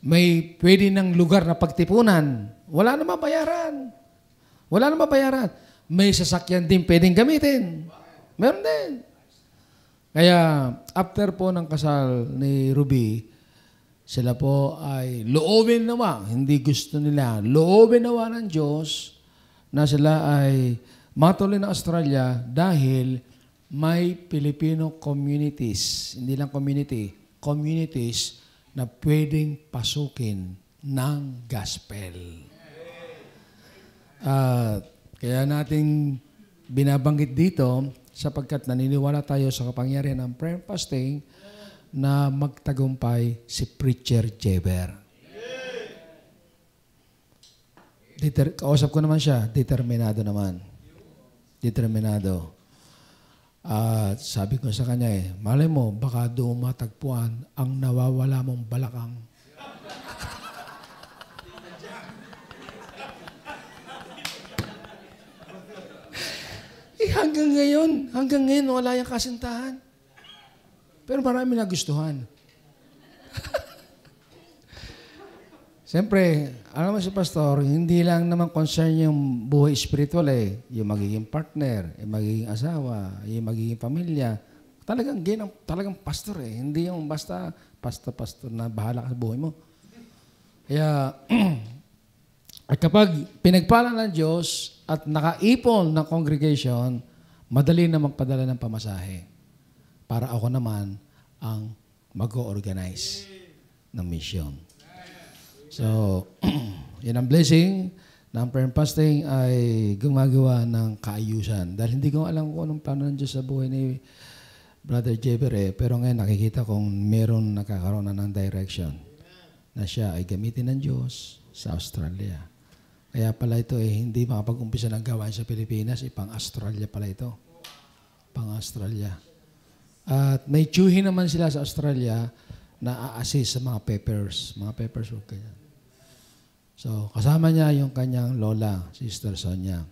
A: May pwede ng lugar na pagtipunan. Wala na mabayaran. May sasakyan din pwedeng gamitin. Meron din. Kaya, after po ng kasal ni Ruby, sila po ay loobin nawa, hindi gusto nila, loobin nawa ng Diyos na sila ay matuloy ng Australia dahil may Filipino communities, hindi lang communities na pwedeng pasukin ng gospel. Kaya nating binabanggit dito sapagkat naniniwala tayo sa kapangyarihan ng prayer and fasting na magtagumpay si Preacher Jeber. Kausap ko naman siya, determinado naman. Determinado. At sabi ko sa kanya malay mo, baka doon matagpuan ang nawawala mong balakang. Hanggang ngayon, wala yung kasintahan. Pero marami nagustuhan. Siyempre, alam mo si Pastor, hindi lang naman concern yung buhay spiritual yung magiging partner, yung magiging asawa, yung magiging pamilya. Talagang pastor Hindi yung basta pastor na bahala ka sa buhay mo. Kaya, at kapag pinagpala ng Diyos at nakaipon ng congregation, madali na magpadala ng pamasahe para ako naman ang mag-o-organize ng mission. So, yan ang blessing ng prayer and fasting ay gumagawa ng kaayusan. Dahil hindi ko alam kung anong plano ng Diyos sa buhay ni Brother Jeber pero ngayon nakikita kong meron nakakaroon na ng direction na siya ay gamitin ng Diyos sa Australia. Kaya pala ito hindi makapag-umpisa ng gawain sa Pilipinas, pang-Australia pala ito. Pang-Australia. At may tiyuhin naman sila sa Australia na a-assist sa mga papers. Mga papers work ganyan. So, kasama niya yung kanyang lola, Sister Sonia.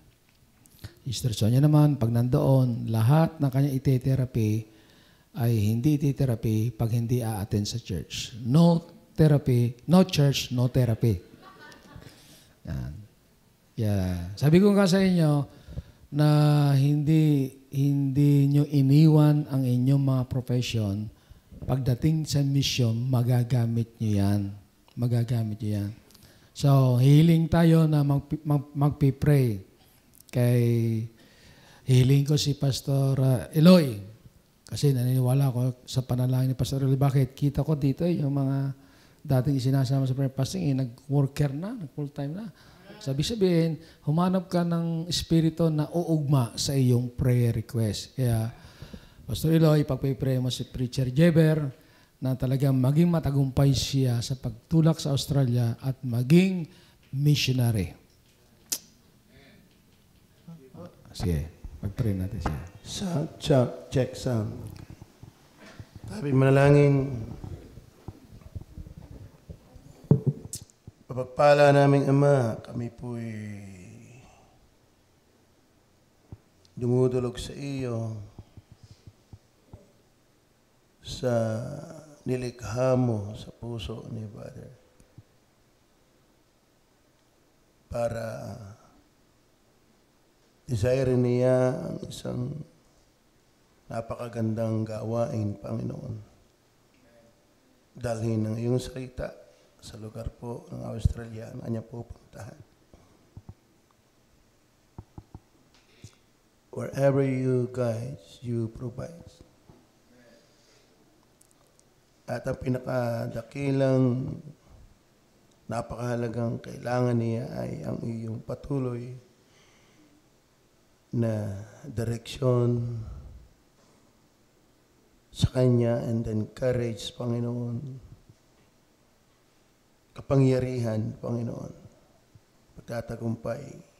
A: Sister Sonia naman, pag nandoon, lahat ng kanyang iti-therapy ay hindi iti-therapy pag hindi a-attend sa church. No therapy, no church, no therapy. Yan. Yeah. Sabi ko nga sa inyo na hindi nyo iniwan ang inyong mga profession. Pagdating sa mission, magagamit nyo yan. Magagamit nyo yan. So, hiling tayo na magpipray. Kay hiling ko si Pastor Eloy. Kasi naniniwala ko sa panalangin ni Pastor Eloy. Bakit? Kita ko dito yung mga dating isinasama sa prayer fasting, nag-worker na, nag-full-time na. Sabi-sabihin, humanap ka ng espiritu na uugma sa iyong prayer request. Kaya, Pastor Eloy, pagpipray mo si Preacher Jeber na talagang maging matagumpay siya sa pagtulak sa Australia at maging missionary. Sige, pag-pray natin siya.
B: Check sound. Sabi manalangin. Papagpala naming Ama, kami po'y dumudulog sa iyo sa nilikha mo sa puso ni Father para desire niya ang isang napakagandang gawain, Panginoon. Dalhin ng iyong salita sa lugar po ng Australia na kanya pupuntahan. Wherever you guys, you provide. At ang pinakadakilang napakahalagang kailangan niya ay ang iyong patuloy na direksyon sa Kanya and then courage, Panginoon. Kapangyarihan, Panginoon. Pagtatagumpay.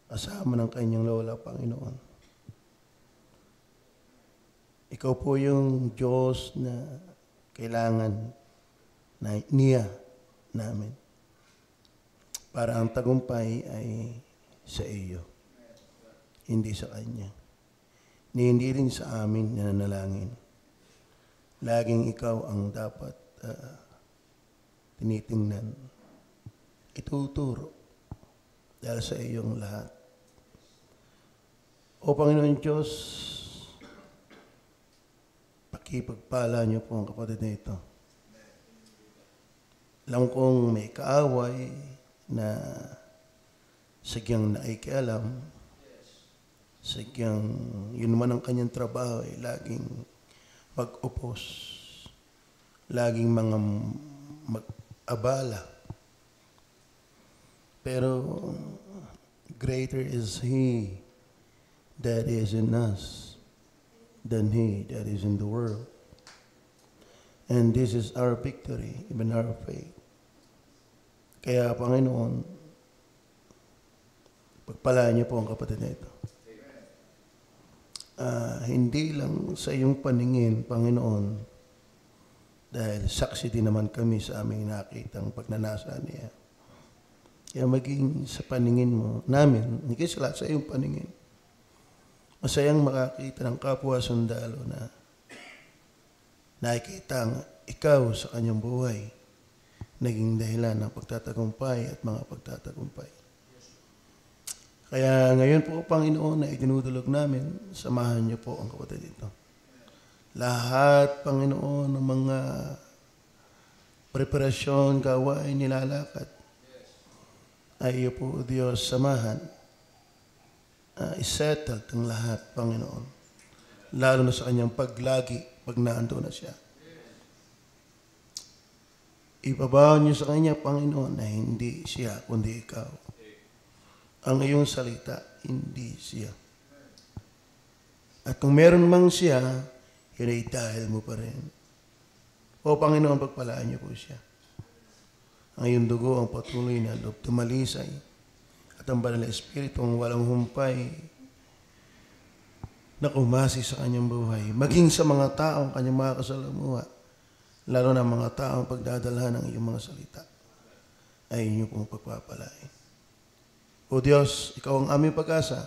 B: Kasama ng Kanyang lola, Panginoon. Ikaw po yung Diyos na kailangan na niya namin. Para ang tagumpay ay sa iyo. Hindi sa Kanya. Ni hindi rin sa amin na nanalangin. Laging ikaw ang dapat tinitingnan. Ituturo. Dahil sa iyong lahat. O Panginoon Diyos, pakipagpala niyo po ang kapatid na ito. Alam kong may kaaway na sagyang naikialam, sagyang yun man ang kanyang trabaho ay laging mag-upos, laging mga mag-abala. Pero greater is He that is in us than he that is in the world. And this is our victory, even our faith. Kaya, Panginoon, pagpalaan niyo po ang kapatid na ito. Hindi lang sa iyong paningin, Panginoon, dahil saksi din naman kami sa aming nakitang pagnanasa niya. Kaya maging sa paningin mo, namin, hindi sila sa iyong paningin. Masayang makakita ng kapwa sundalo na nakikita ang ikaw sa kanyang buhay, naging dahilan ng pagtatagumpay at mga pagtatagumpay. Kaya ngayon po, Panginoon, na itinutulog namin, samahan niyo po ang kapatid ito. Lahat, Panginoon, ng mga preparasyon, gawain, nilalakad, ay iyo po, Diyos, samahan. Isettle ang lahat, Panginoon. Lalo na sa kanyang paglagi, pag naando na siya. Ibabaw niyo sa kanya, Panginoon, na hindi siya, kundi ikaw. Ang iyong salita, hindi siya. At kung meron mang siya, yun ay dahil mo pa rin. O Panginoon, pagpalaan niyo po siya. Ang iyong dugo, ang patuloy na loob tumalisay. At ang banal na Espiritu, ang walang humpay, na kumasi sa kanyang buhay. Maging sa mga taong kanyang mga kasalamuha, lalo na mga taong pagdadalhan ng iyong mga salita, ay inyo pong pagpapalain. O Diyos, ikaw ang aming pag-asa.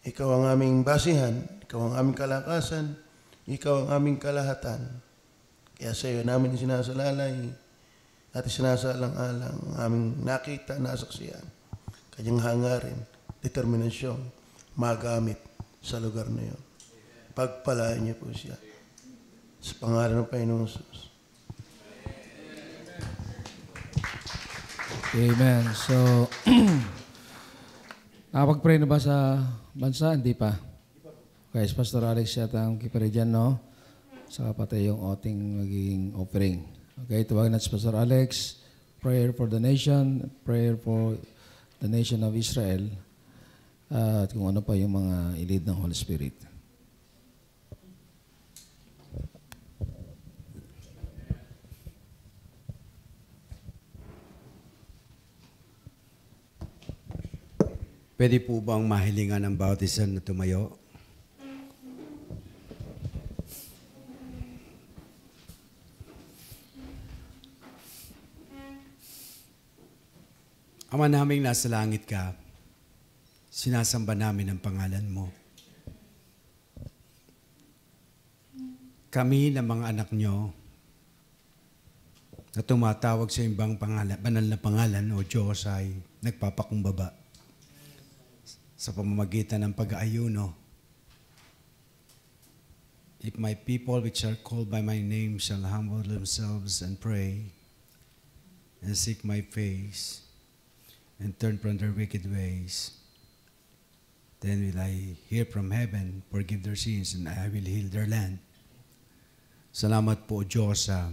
B: Ikaw ang aming basihan. Ikaw ang aming kalakasan. Ikaw ang aming kalahatan. Kaya sa iyo namin sinasalalay at sinasalang-alang ang aming nakita, nasaksiyan. Kanyang hangarin, determinasyon, magamit sa lugar na yun. Pagpalain niyo po siya. Sa pangalan ng Panginoong Jesus.
A: Amen. So, nakapag-pray na ba sa bansa? Hindi pa. Okay, Pastor Alex yata ang kipare dyan, no? Saka patay yung ating magiging offering. Okay, tawagan natin si Pastor Alex. Prayer for the nation, prayer for the nation of Israel, at kung ano pa yung mga i-lead ng Holy Spirit.
C: Pwede po bang mahilingan ng bautisan na tumayo? Ama naming nasa langit ka, sinasamba namin ang pangalan mo. Kami na mga anak nyo na tumatawag sa ibang pangalan, banal na pangalan o Diyos ay nagpapakumbaba sa pamamagitan ng pag-aayuno. If my people which are called by my name shall humble themselves and pray and seek my face and turn from their wicked ways, then will I hear from heaven, forgive their sins, and I will heal their land. Salamat po, Diyos, sa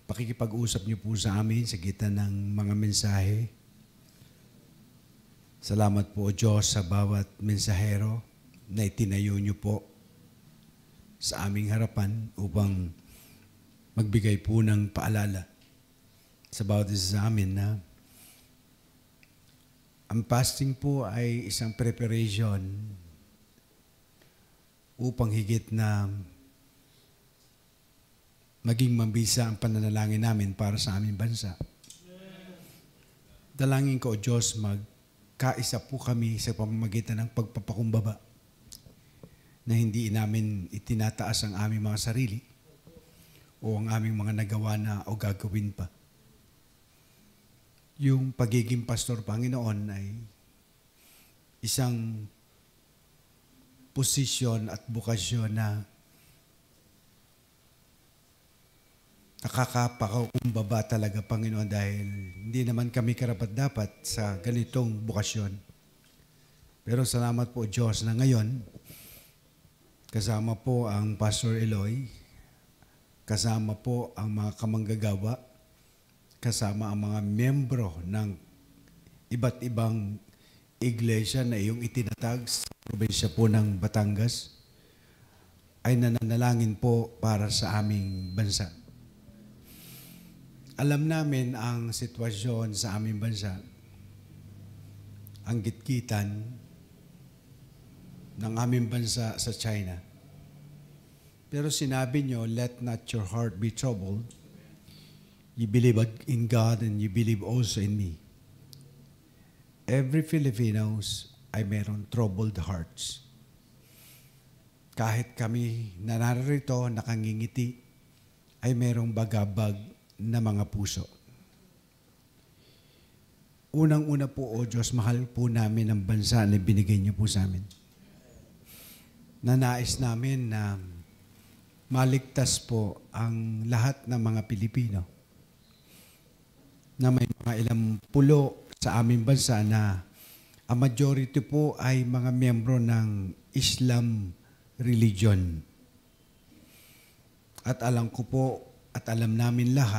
C: pakikipag-usap niyo po sa amin sa gitan ng mga mensahe. Salamat po, Diyos, sa bawat mensahero na itinayo niyo po sa aming harapan upang magbigay po ng paalala sa bawat isa sa amin na ang fasting po ay isang preparation upang higit na maging mabisa ang pananalangin namin para sa aming bansa. Dalangin ko, O Diyos, magkaisa po kami sa pamamagitan ng pagpapakumbaba na hindi namin itinataas ang aming mga sarili o ang aming mga nagawa na o gagawin pa. Yung pagiging pastor, Panginoon, ay isang posisyon at bukasyon na nakakapakumbaba talaga, Panginoon, dahil hindi naman kami karapat-dapat sa ganitong bukasyon. Pero salamat po, Diyos, na ngayon, kasama po ang Pastor Eloy, kasama po ang mga kamanggagawa, kasama ang mga miyembro ng iba't ibang iglesia na iyong itinatag sa probinsya po ng Batangas, ay nananalangin po para sa aming bansa. Alam namin ang sitwasyon sa aming bansa, ang gitgitan ng aming bansa sa China. Pero sinabi nyo, let not your heart be troubled. You believe in God and you believe also in me. Every Filipinos ay meron troubled hearts. Kahit kami na narito, nakangingiti, ay merong bagabag na mga puso. Unang-una po, O Diyos, mahal po namin ang bansa na binigay niyo po sa amin. Nanais namin na maligtas po ang lahat ng mga Pilipino na may mga ilang pulo sa aming bansa na ang majority po ay mga miyembro ng Islam religion. At alam ko po at alam namin lahat